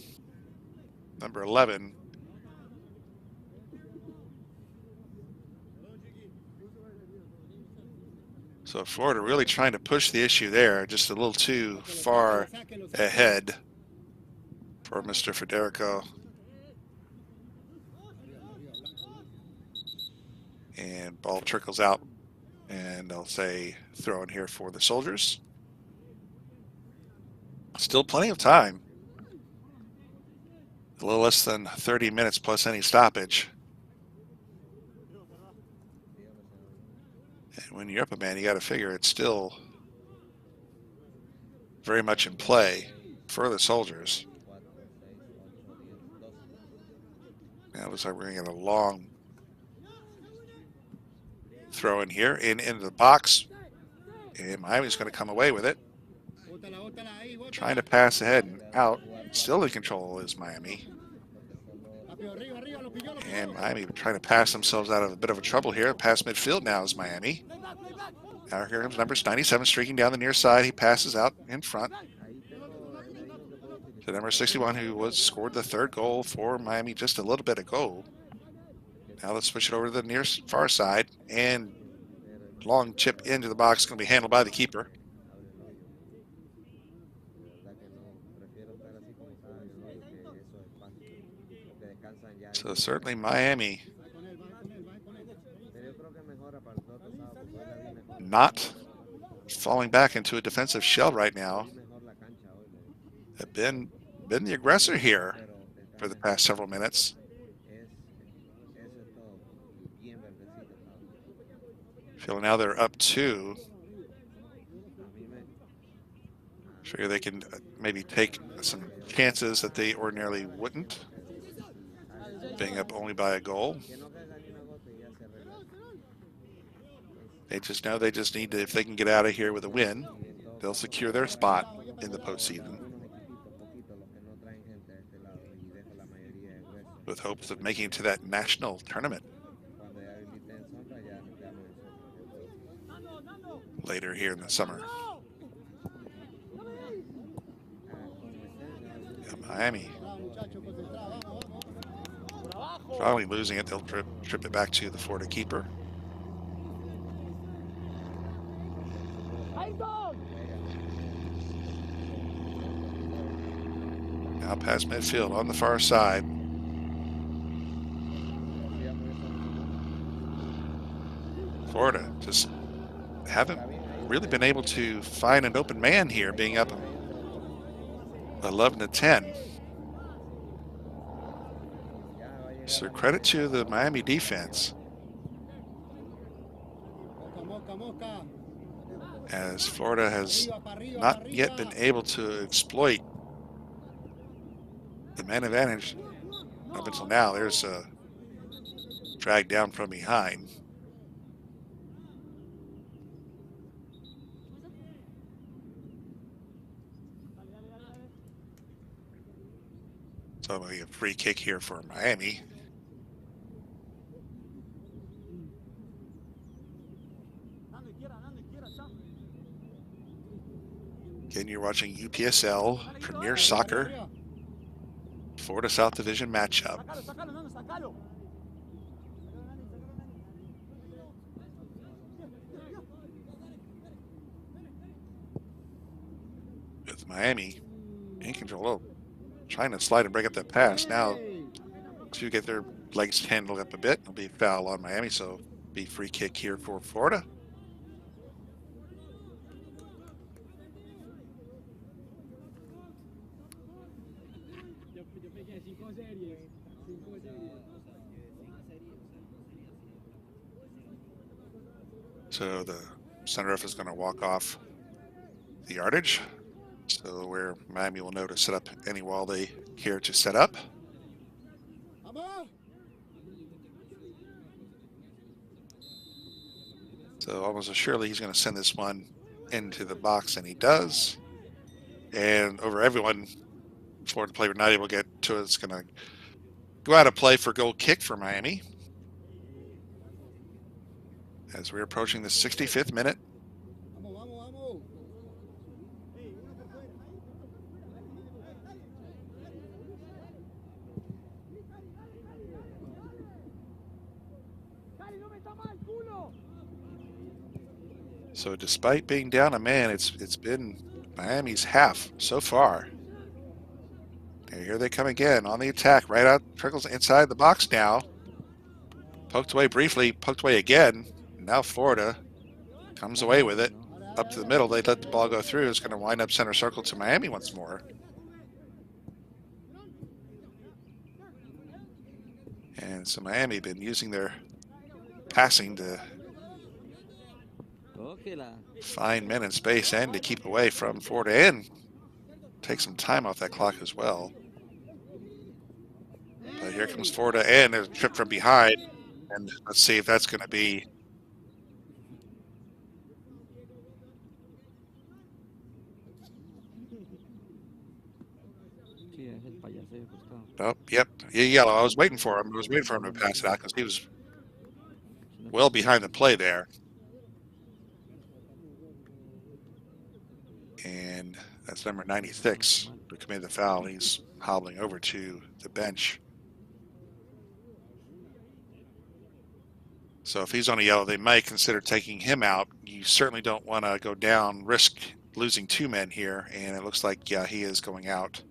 C: number 11. So Florida really trying to push the issue there, just a little too far ahead for Mr. Federico. And ball trickles out, and they'll say throw in here for the Soldiers. Still plenty of time. A little less than 30 minutes plus any stoppage. And when you're up a man, you got to figure it's still very much in play for the Soldiers. Now it looks like we're going to get a long throw in here and into the box. And Miami's going to come away with it. Trying to pass ahead and out. Still in control is Miami. And Miami trying to pass themselves out of a bit of a trouble here. Past midfield now is Miami. Now here comes number 97 streaking down the near side. He passes out in front to number 61, who scored the third goal for Miami just a little bit ago. Now let's switch it over to the near far side. And long chip into the box going to be handled by the keeper. So certainly Miami not falling back into a defensive shell right now. Have been the aggressor here for the past several minutes. Feel now they're up 2. Figure they can maybe take some chances that they ordinarily wouldn't, being up only by a goal. They just know they just need to, if they can get out of here with a win, they'll secure their spot in the postseason, with hopes of making it to that national tournament later here in the summer. Yeah, Miami probably losing it. They'll trip it back to the Florida keeper. Now past midfield on the far side. Florida just haven't really been able to find an open man here, being up 11-10. So credit to the Miami defense, as Florida has not yet been able to exploit the man advantage up until now. There's a drag down from behind. So a free kick here for Miami. Again, you're watching UPSL Premier Soccer Florida South Division matchup. With Miami in control, trying to slide and break up that pass. Now to get their legs handled up a bit, it'll be a foul on Miami, so be free kick here for Florida. So the center ref is going to walk off the yardage. So where Miami will know to set up any wall they care to set up. So almost surely he's going to send this one into the box, and he does. And over everyone, Florida player not able to get to it. It's going to go out of play for goal kick for Miami. As we're approaching the 65th minute So despite being down a man, it's been Miami's half so far. And here they come again on the attack. Right out, trickles inside the box now. Poked away briefly, poked away again. Now Florida comes away with it. Up to the middle, they let the ball go through. It's going to wind up center circle to Miami once more. And so Miami been using their passing to find men in space and to keep away from Florida and take some time off that clock as well. But here comes Florida, and there's a trip from behind. And let's see if that's going to be. Oh, yep. Yellow. I was waiting for him. I was waiting for him to pass it out because he was well behind the play there. And that's number 96 who committed the foul. He's hobbling over to the bench. So if he's on a yellow, they might consider taking him out. You certainly don't want to go down, risk losing 2 men here. And it looks like, yeah, he is going out.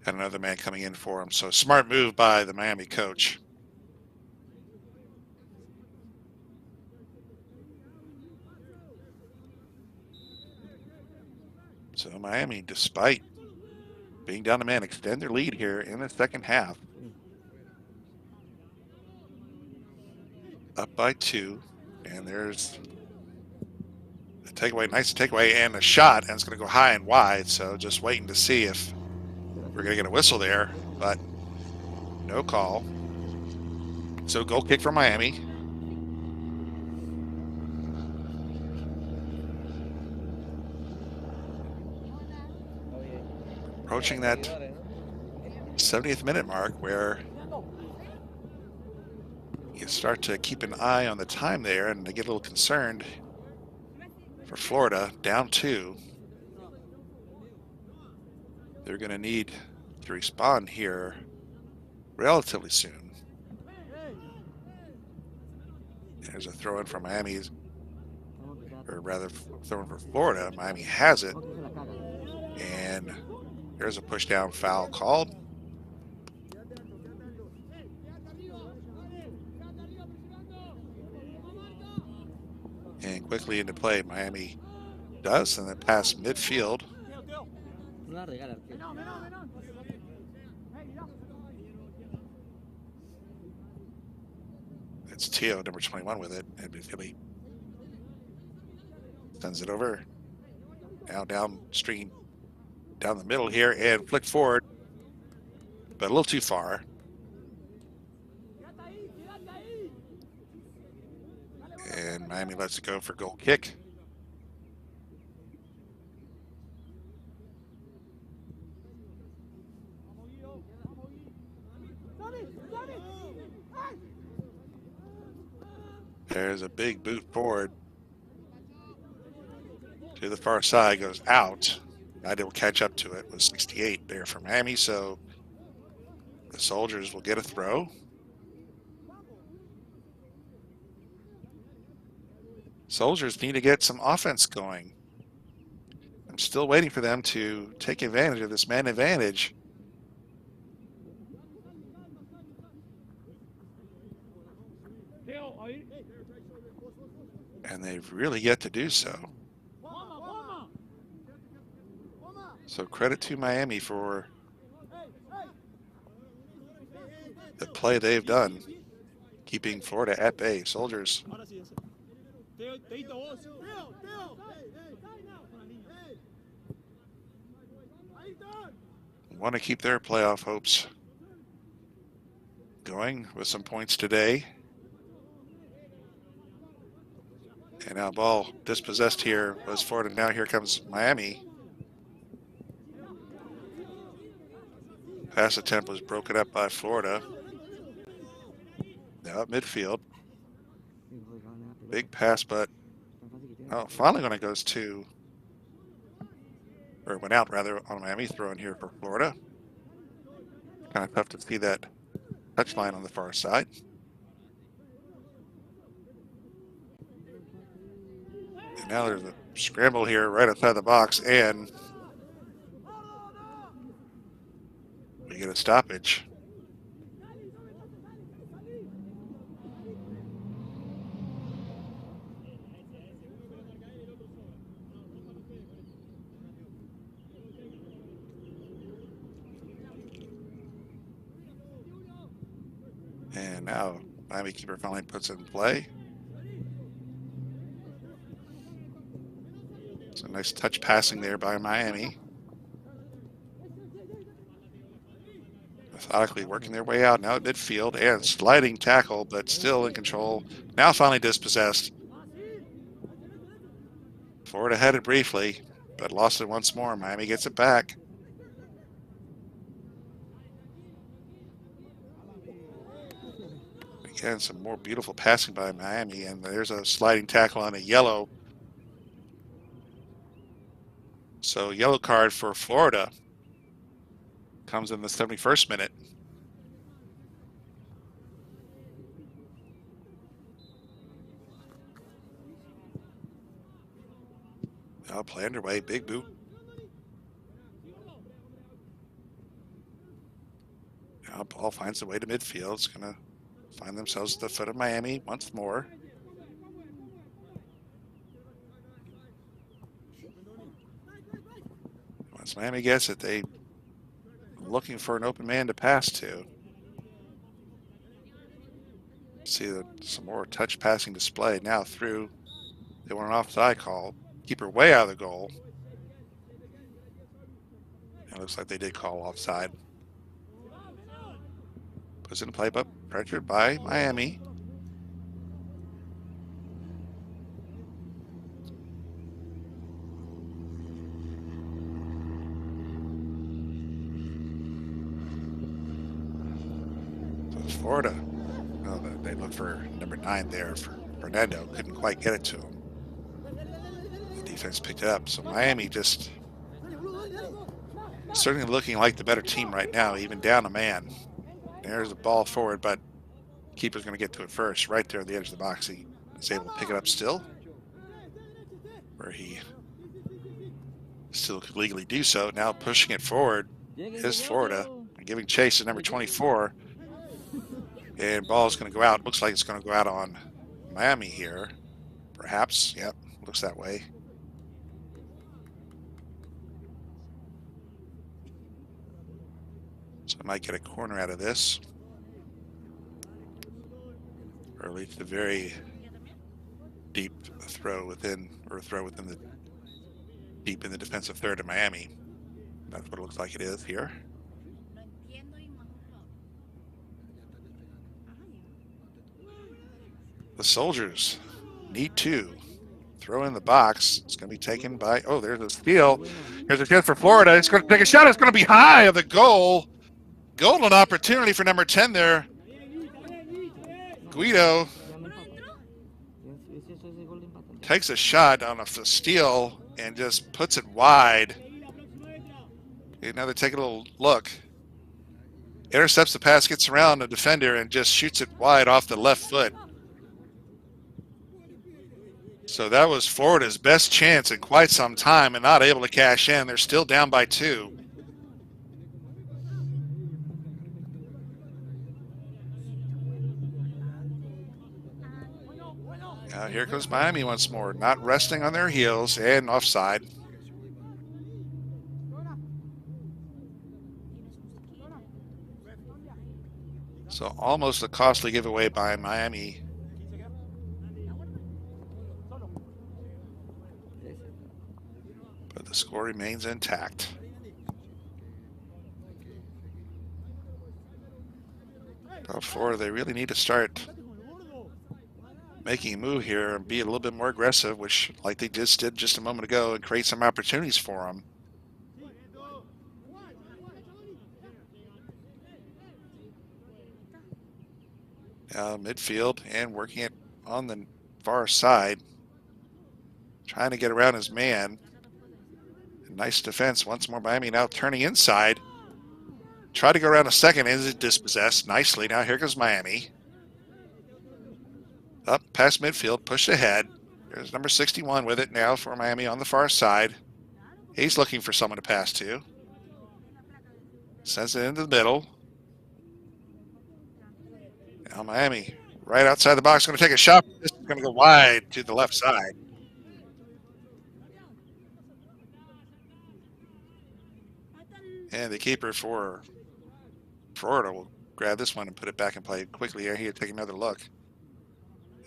C: Got another man coming in for him. So smart move by the Miami coach. So Miami, despite being down a man, extend their lead here in the second half. Up by 2. And there's a takeaway, nice takeaway, and a shot. And it's going to go high and wide. So just waiting to see if we're going to get a whistle there, but no call. So goal kick for Miami. Approaching that 70th minute mark where you start to keep an eye on the time there, and they get a little concerned for Florida, down 2. They're going to need to respond here relatively soon. There's a throw in for Miami, or rather throw in for Florida. Miami has it. And there's a push down foul called. And quickly into play, Miami does, and then past midfield. It's Teo, number 21, with it, and midfield sends it over. Now downstream, down the middle here, and flick forward, but a little too far. And Miami lets it go for goal kick. There's a big boot forward to the far side, goes out. I didn't catch up to it. It was 68 there for Miami, so the Soldiers will get a throw. Soldiers need to get some offense going. I'm still waiting for them to take advantage of this man advantage. And they've really yet to do so. So credit to Miami for the play they've done, keeping Florida at bay. Soldiers want to keep their playoff hopes going with some points today. And now ball dispossessed here was Florida. Now here comes Miami. Pass attempt was broken up by Florida. Now at midfield. Big pass, but finally when it goes to, or went out rather, on Miami, throwing here for Florida. Kind of tough to see that touch line on the far side. And now there's a scramble here right outside the box, and we get a stoppage. And now Miami keeper finally puts it in play. It's a nice touch passing there by Miami. Methodically working their way out now at midfield, and sliding tackle, but still in control. Now finally dispossessed. Florida headed briefly, but lost it once more. Miami gets it back. Again, some more beautiful passing by Miami, and there's a sliding tackle on a yellow. So yellow card for Florida comes in the 71st minute. Now play underway, big boot. Now ball finds the way to midfield. It's going to find themselves at the foot of Miami once more. Once Miami gets it, they looking for an open man to pass to. See some more touch passing display now through. They want an offside call. Keeper way out of the goal. It looks like they did call offside. Puts it in play, but pressured by Miami. So it's Florida. No, they look for number 9 there for Fernando. Couldn't quite get it to him. The defense picked it up. So Miami just certainly looking like the better team right now, even down a man. There's the ball forward, but keeper's going to get to it first. Right there at the edge of the box. He is able to pick it up still, where he still could legally do so. Now pushing it forward is Florida, and giving chase to number 24. And ball is going to go out. Looks like it's going to go out on Miami here. Perhaps. Yep, looks that way. So I might get a corner out of this. Or at least a very deep throw within the deep in the defensive third of Miami. That's what it looks like it is here. The Soldiers need to throw in the box. It's going to be taken by, oh, there's a steal. Here's a chance for Florida. It's going to take a shot. It's going to be high of the goal. Golden opportunity for number 10 there. Guido takes a shot on a steal and just puts it wide. Okay, now they take a little look. Intercepts the pass, gets around the defender, and just shoots it wide off the left foot. So that was Florida's best chance in quite some time and not able to cash in. They're still down by 2. Now here comes Miami once more, not resting on their heels and offside. So almost a costly giveaway by Miami. But the score remains intact. Well, Florida, they really need to start making a move here and be a little bit more aggressive, which like they just did just a moment ago, and create some opportunities for them. Now midfield and working it on the far side, trying to get around his man. Nice defense once more. Miami now turning inside. Try to go around a second, is it dispossessed nicely. Now here goes Miami. Up past midfield, pushed ahead. There's number 61 with it now for Miami on the far side. He's looking for someone to pass to. Sends it into the middle. Now Miami right outside the box, going to take a shot. This is going to go wide to the left side. And the keeper for Florida will grab this one and put it back in play quickly. Here he'll take another look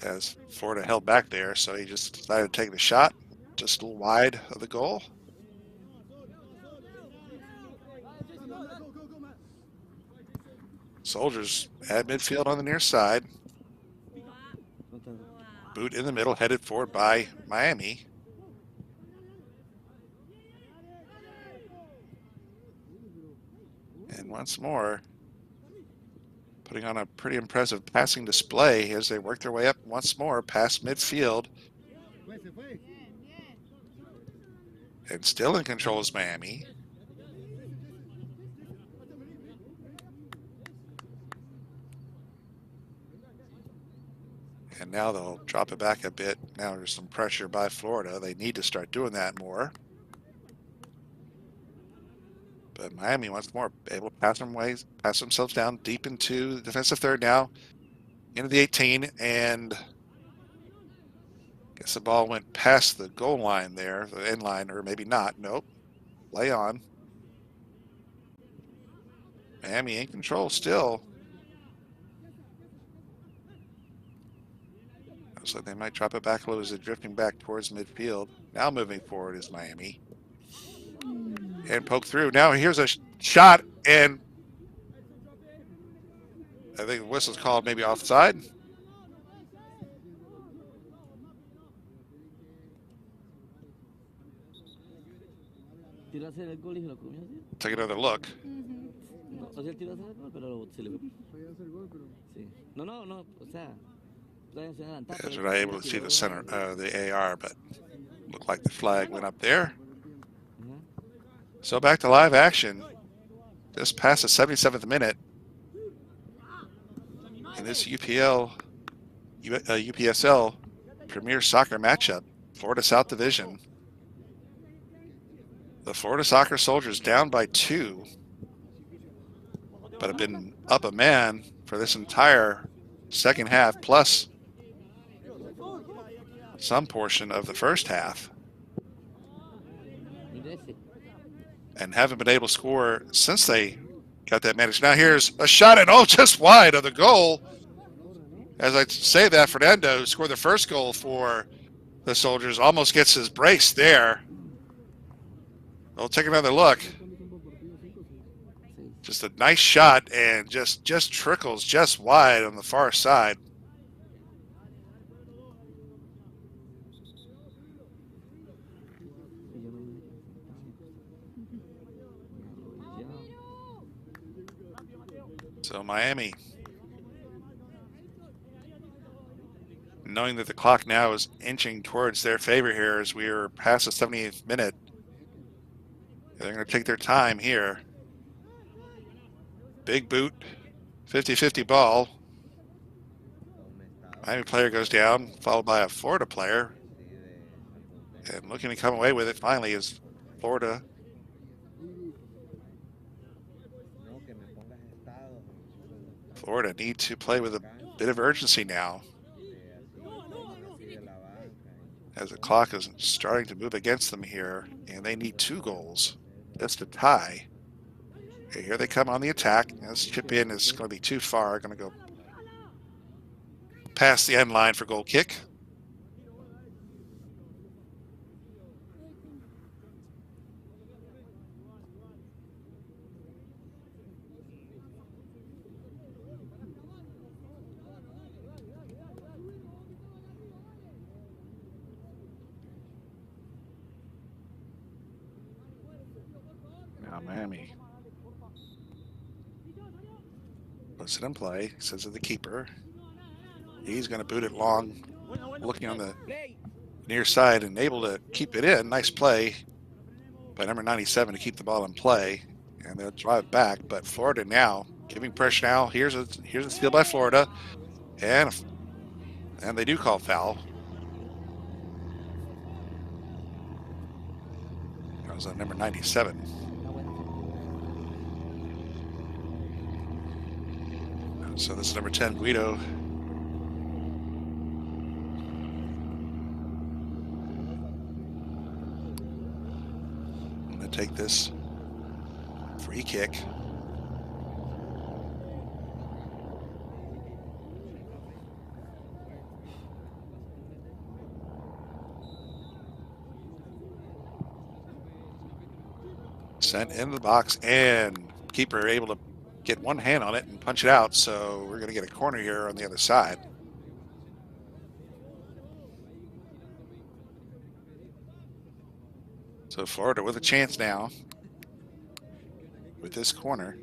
C: as Florida held back there, so he just decided to take the shot just a little wide of the goal. Soldiers at midfield on the near side. Boot in the middle, headed forward by Miami. And once more, putting on a pretty impressive passing display as they work their way up once more past midfield. And still in control is Miami. And now they'll drop it back a bit. Now there's some pressure by Florida. They need to start doing that more. But Miami once more able to pass themselves down deep into the defensive third now. Into the 18, and I guess the ball went past the goal line there, the end line, or maybe not. Nope. Play on. Miami in control still. Looks like they might drop it back a little as they're drifting back towards midfield. Now moving forward is Miami. And poke through. Now here's a shot, and I think the whistle's called maybe offside. Take another look. As we're not able to see the center, the AR, but looked like the flag went up there. So back to live action. Just past the 77th minute. In this UPSL Premier Soccer matchup, Florida South Division. The Florida Soccer Soldiers down by 2, but have been up a man for this entire second half, plus some portion of the first half, and haven't been able to score since they got that managed. Now here's a shot, and just wide of the goal. As I say that, Fernando, who scored the first goal for the Soldiers, almost gets his brace there. We'll take another look. Just a nice shot, and just trickles just wide on the far side. So Miami, knowing that the clock now is inching towards their favor here as we are past the 78th minute, they're going to take their time here. Big boot, 50-50 ball. Miami player goes down, followed by a Florida player. And looking to come away with it finally is Florida. Florida need to play with a bit of urgency now, as the clock is starting to move against them here, and they need 2 goals just to tie. Okay, here they come on the attack. This chip in is going to be too far. Going to go past the end line for goal kick. Now Miami puts it in play, says to the keeper. He's going to boot it long, looking on the near side and able to keep it in. Nice play by number 97 to keep the ball in play, and they'll drive back. But Florida now giving pressure. Now here's a steal by Florida, and they do call foul. was on number 97. So this is number 10, Guido. I'm going to take this free kick. Sent into the box, and keeper able to get one hand on it and punch it out. So we're going to get a corner here on the other side. So Florida with a chance now with this corner.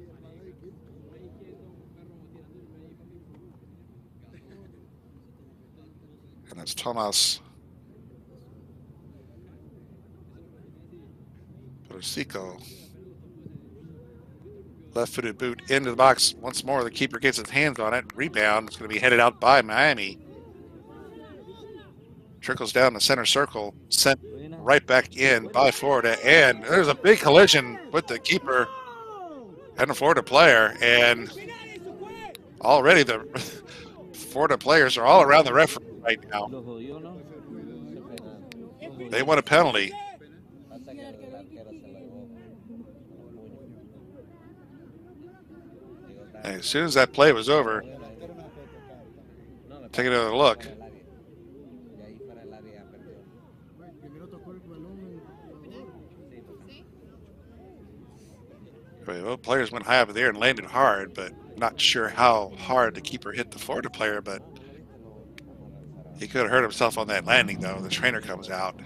C: And that's Tomas Persico. Left-footed boot into the box once more. The keeper gets his hands on it. Rebound. It's going to be headed out by Miami. Trickles down the center circle. Sent right back in by Florida. And there's a big collision with the keeper and the Florida player. And already the Florida players are all around the referee right now. They want a penalty. And as soon as that play was over, take another look. Well, players went high up there and landed hard, but not sure how hard the keeper hit the Florida player, but he could have hurt himself on that landing, though. The trainer comes out.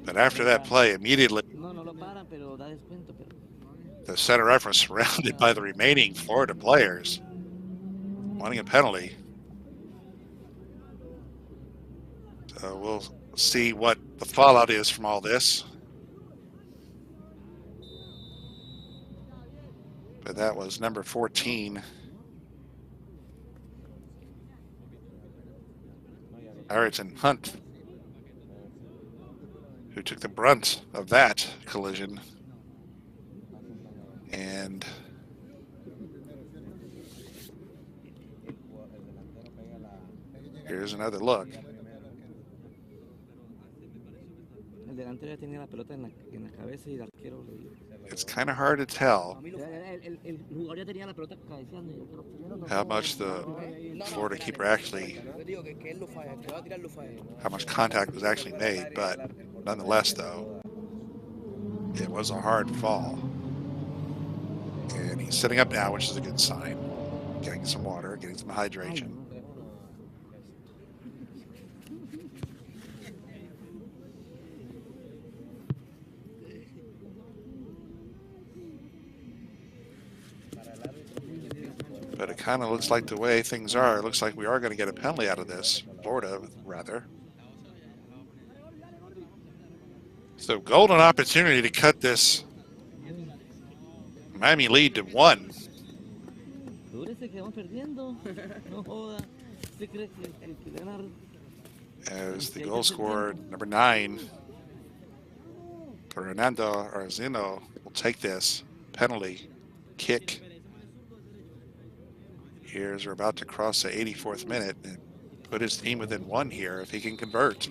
C: But after that play, immediately, the center ref was surrounded by the remaining Florida players wanting a penalty. So we'll see what the fallout is from all this. But that was number 14. Ayrton Hunt, who took the brunt of that collision. And here's another look. It's kind of hard to tell how much the Florida keeper actually, how much contact was actually made, but nonetheless, though, it was a hard fall. And he's sitting up now, which is a good sign. Getting some water, getting some hydration. But it kind of looks like the way things are, it looks like we are going to get a penalty out of this. Florida, rather. So golden opportunity to cut this Miami lead to 1. As the goal scorer, number 9, Fernando Arzino, will take this penalty kick. Here's we're about to cross the 84th minute and put his team within 1 here if he can convert.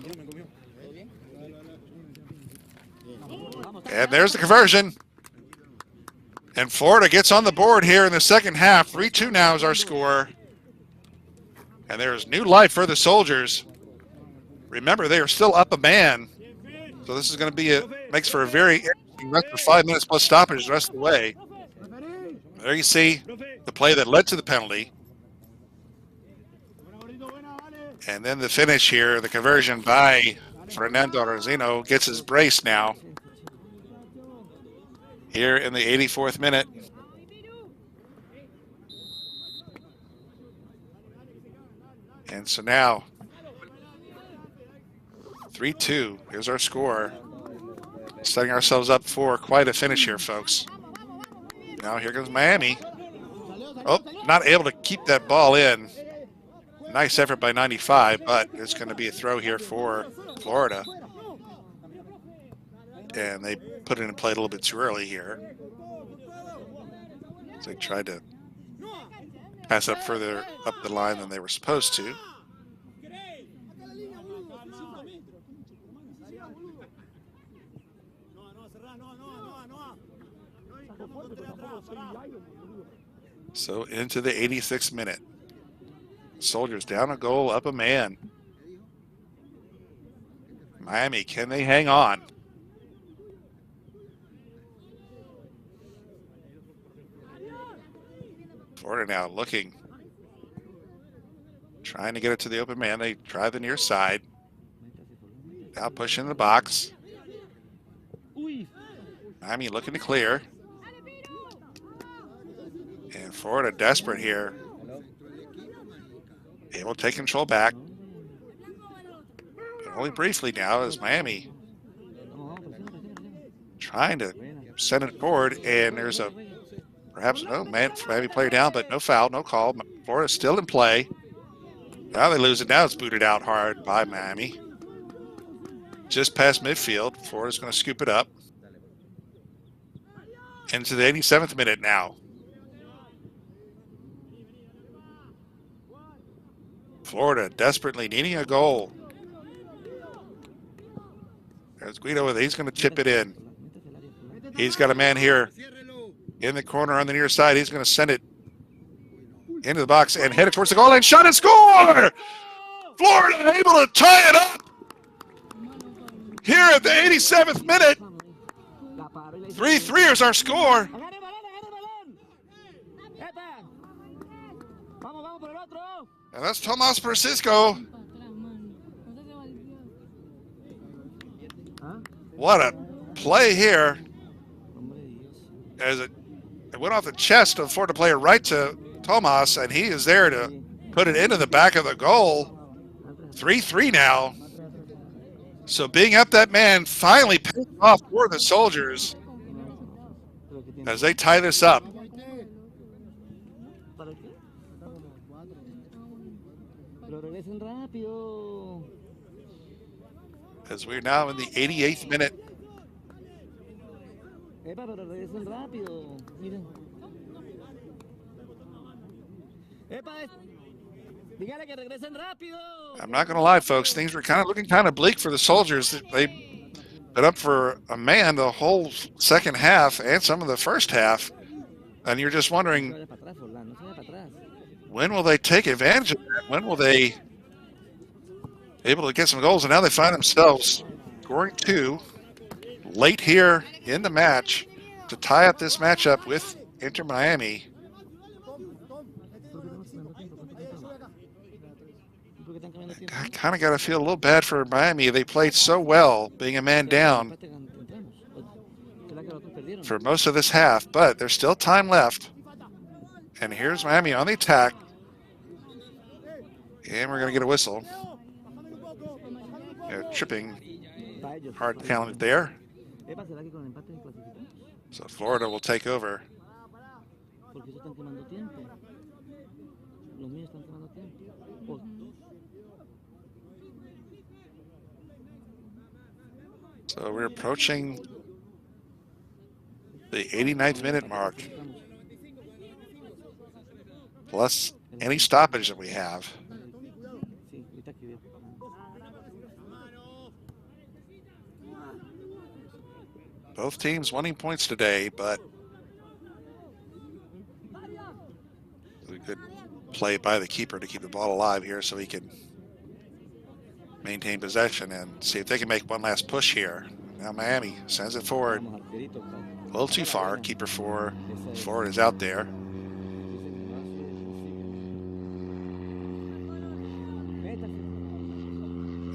C: And there's the conversion. And Florida gets on the board here in the second half. 3-2 now is our score. And there's new life for the Soldiers. Remember, they are still up a man. So this is going to be makes for a very interesting rest of 5 minutes plus stoppage the rest of the way. There you see the play that led to the penalty. And then the finish here, the conversion by Fernando Arzino gets his brace now. Here in the 84th minute. And so now, 3-2. Here's our score. Setting ourselves up for quite a finish here, folks. Now here goes Miami. Oh, not able to keep that ball in. Nice effort by 95, but it's going to be a throw here for Florida. and they put it in play a little bit too early here. So they tried to pass up further up the line than they were supposed to. So into the 86th minute. Soldiers down a goal, up a man. Miami, can they hang on? Florida now looking. Trying to get it to the open man. They try the near side. Now pushing the box. Miami looking to clear. And Florida desperate here. Able to take control back. But only briefly now as Miami trying to send it forward. And there's a perhaps no Miami player down, but no foul, no call. Florida's still in play. Now they lose it. Now it's booted out hard by Miami. Just past midfield. Florida's going to scoop it up. Into the 87th minute now. Florida desperately needing a goal. There's Guido with it. He's going to chip it in. He's got a man here in the corner on the near side. He's going to send it into the box and head it towards the goal line. Shot and score! Florida able to tie it up here at the 87th minute. 3-3 is our score. And that's Tomas Francisco. What a play here. As it went off the chest of the Florida player right to Tomas, and he is there to put it into the back of the goal. 3-3 now. So being up that man finally paid off for the Soldiers as they tie this up. As we're now in the 88th minute. I'm not going to lie, folks. Things were looking kind of bleak for the Soldiers. They been up for a man the whole second half and some of the first half. And you're just wondering, when will they take advantage of that? When will they be able to get some goals? And now they find themselves scoring two late here in the match to tie up this matchup with Inter Miami. I kind of got to feel a little bad for Miami. They played so well, being a man down for most of this half, but there's still time left. And here's Miami on the attack. And we're going to get a whistle. Tripping, hard counted there. So Florida will take over. So we're approaching the 89th minute mark, plus any stoppage that we have. Both teams wanting points today, but a good play by the keeper to keep the ball alive here so he can maintain possession and see if they can make one last push here. Now Miami sends it forward. A little too far. Keeper for Florida is out there.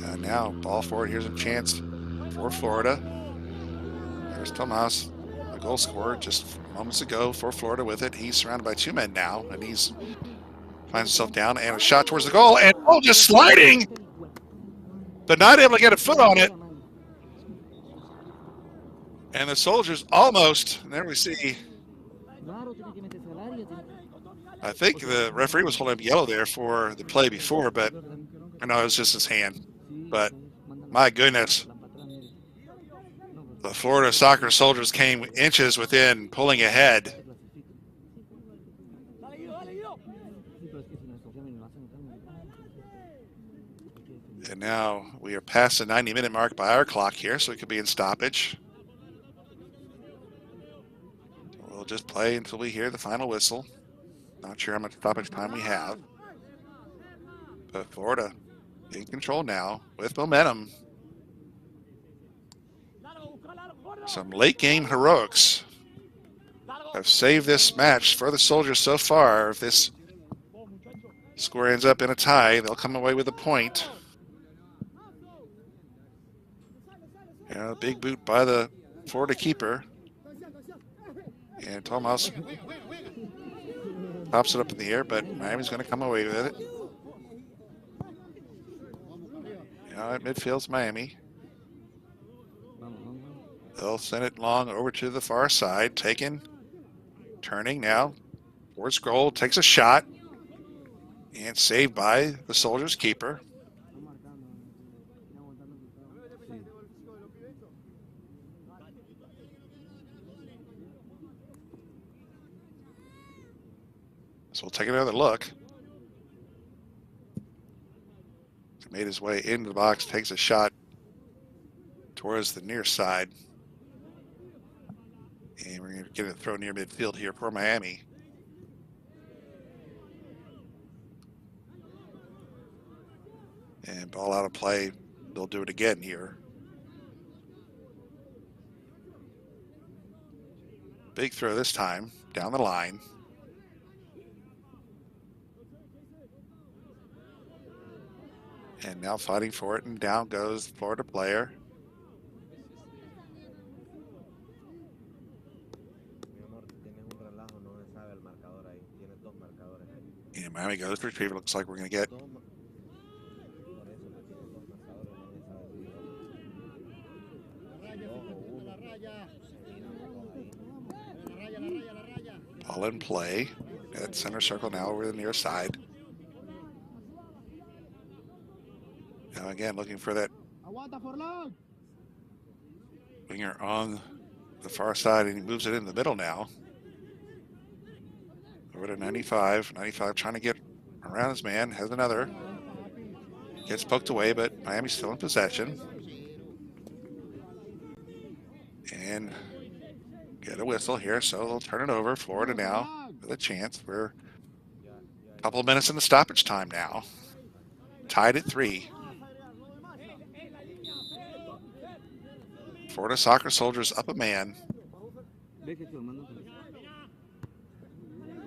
C: And now ball forward. Here's a chance for Florida. There's Tomas, a goal scorer just moments ago for Florida with it. He's surrounded by two men now, and he's finds himself down and a shot towards the goal, and just sliding, but not able to get a foot on it. And the Soldiers almost, and there we see, I think the referee was holding up yellow there for the play before, but I know it was just his hand. But my goodness, The Florida Soccer Soldiers came inches within pulling ahead. And now we are past the 90-minute mark by our clock here, so we could be in stoppage. We'll just play until we hear the final whistle. Not sure how much stoppage time we have. But Florida in control now with momentum. Some late game heroics have saved this match for the Soldiers so far. If this score ends up in a tie, they'll come away with a point. Yeah, big boot by the Florida keeper. And Tomas pops it up in the air, but Miami's going to come away with it. At midfield's Miami. They'll send it long over to the far side. Turning now towards goal. Takes a shot. And saved by the Soldiers keeper. So we'll take another look. Made his way into the box, takes a shot towards the near side. And we're going to get it thrown near midfield here for Miami. And ball out of play. They'll do it again here. Big throw this time, down the line. And now fighting for it, and down goes the Florida player. And Miami goes to retrieve it. Looks like we're going to get ball in play at center circle now over the near side. Now again, looking for that winger on the far side, and he moves it in the middle now. Over to 95. 95 trying to get around his man. Has another. Gets poked away, but Miami's still in possession. And get a whistle here, so they'll turn it over. Florida now with a chance. We're a couple of minutes in the stoppage time now. Tied at 3. Florida Soccer Soldiers up a man.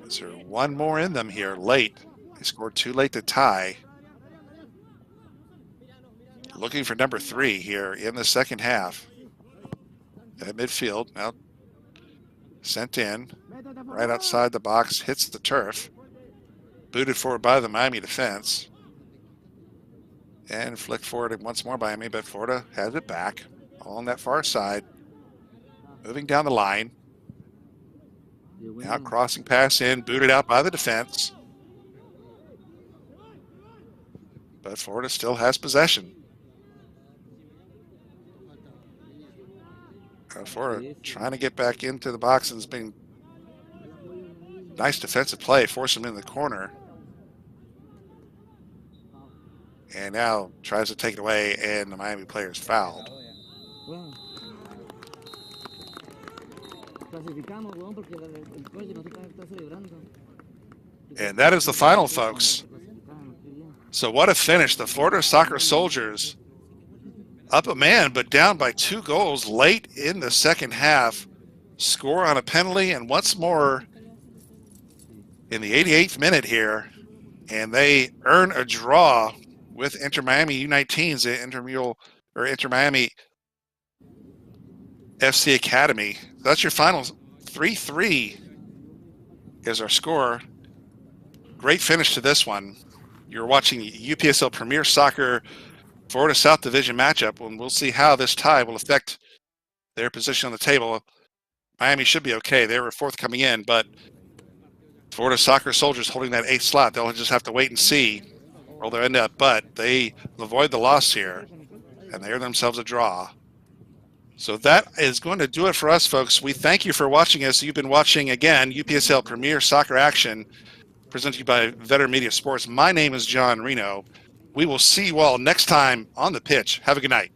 C: Is there one more in them here late? They scored too late to tie. Looking for number 3 here in the second half. At midfield, now sent in. Right outside the box, hits the turf. Booted forward by the Miami defense. And flicked forward once more by Miami, but Florida has it back. On that far side, moving down the line. Now crossing pass in, booted out by the defense. But Florida still has possession. Florida trying to get back into the box, and it's been nice defensive play, force him in the corner. And now tries to take it away, and the Miami player is fouled. And that is the final, folks. So what a finish. The Florida Soccer Soldiers up a man, but down by 2 goals late in the second half. Score on a penalty, and once more in the 88th minute here. And they earn a draw with Inter Miami U19s at Inter Miami FC Academy. That's your final. 3-3 is our score. Great finish to this one. You're watching UPSL Premier Soccer Florida South Division matchup, and we'll see how this tie will affect their position on the table. Miami should be okay. They were 4th coming in, but Florida Soccer Soldiers holding that 8th slot. They'll just have to wait and see where they'll end up, but they avoid the loss here, and they earn themselves a draw. So that is going to do it for us, folks. We thank you for watching us. You've been watching, again, UPSL Premier Soccer Action, presented to you by Veteran Media Sports. My name is John Reno. We will see you all next time on the pitch. Have a good night.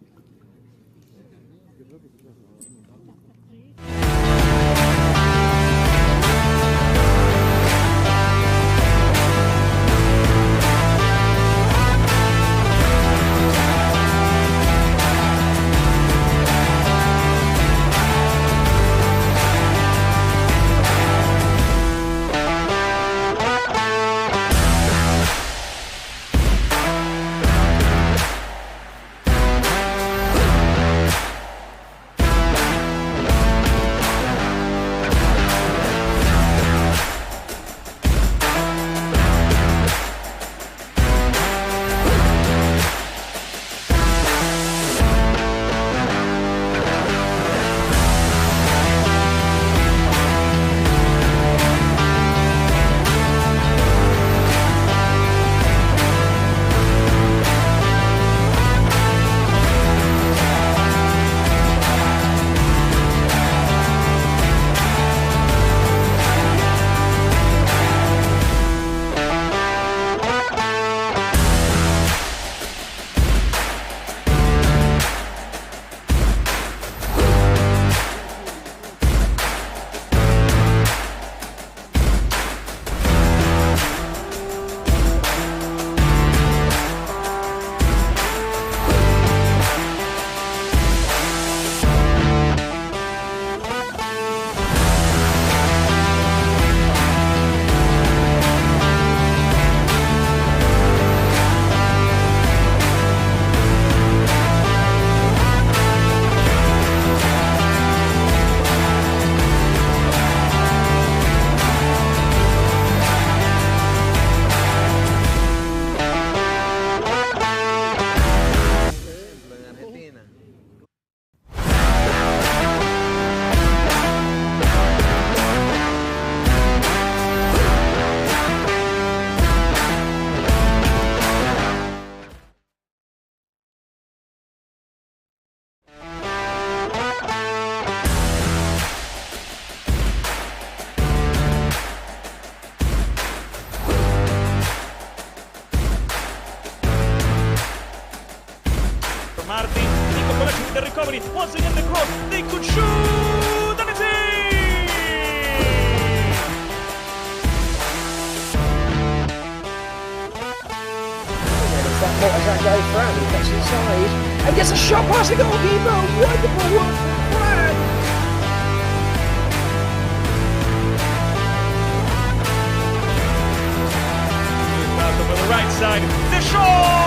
B: Martin, Nico Colasci with the recovery, once again the cross, they could shoot, and it's in!
A: It's that motor guy Fran who gets inside and gets a shot past the goalkeeper. Wonderful work from Fran.
B: Malcolm on the right side, the shot!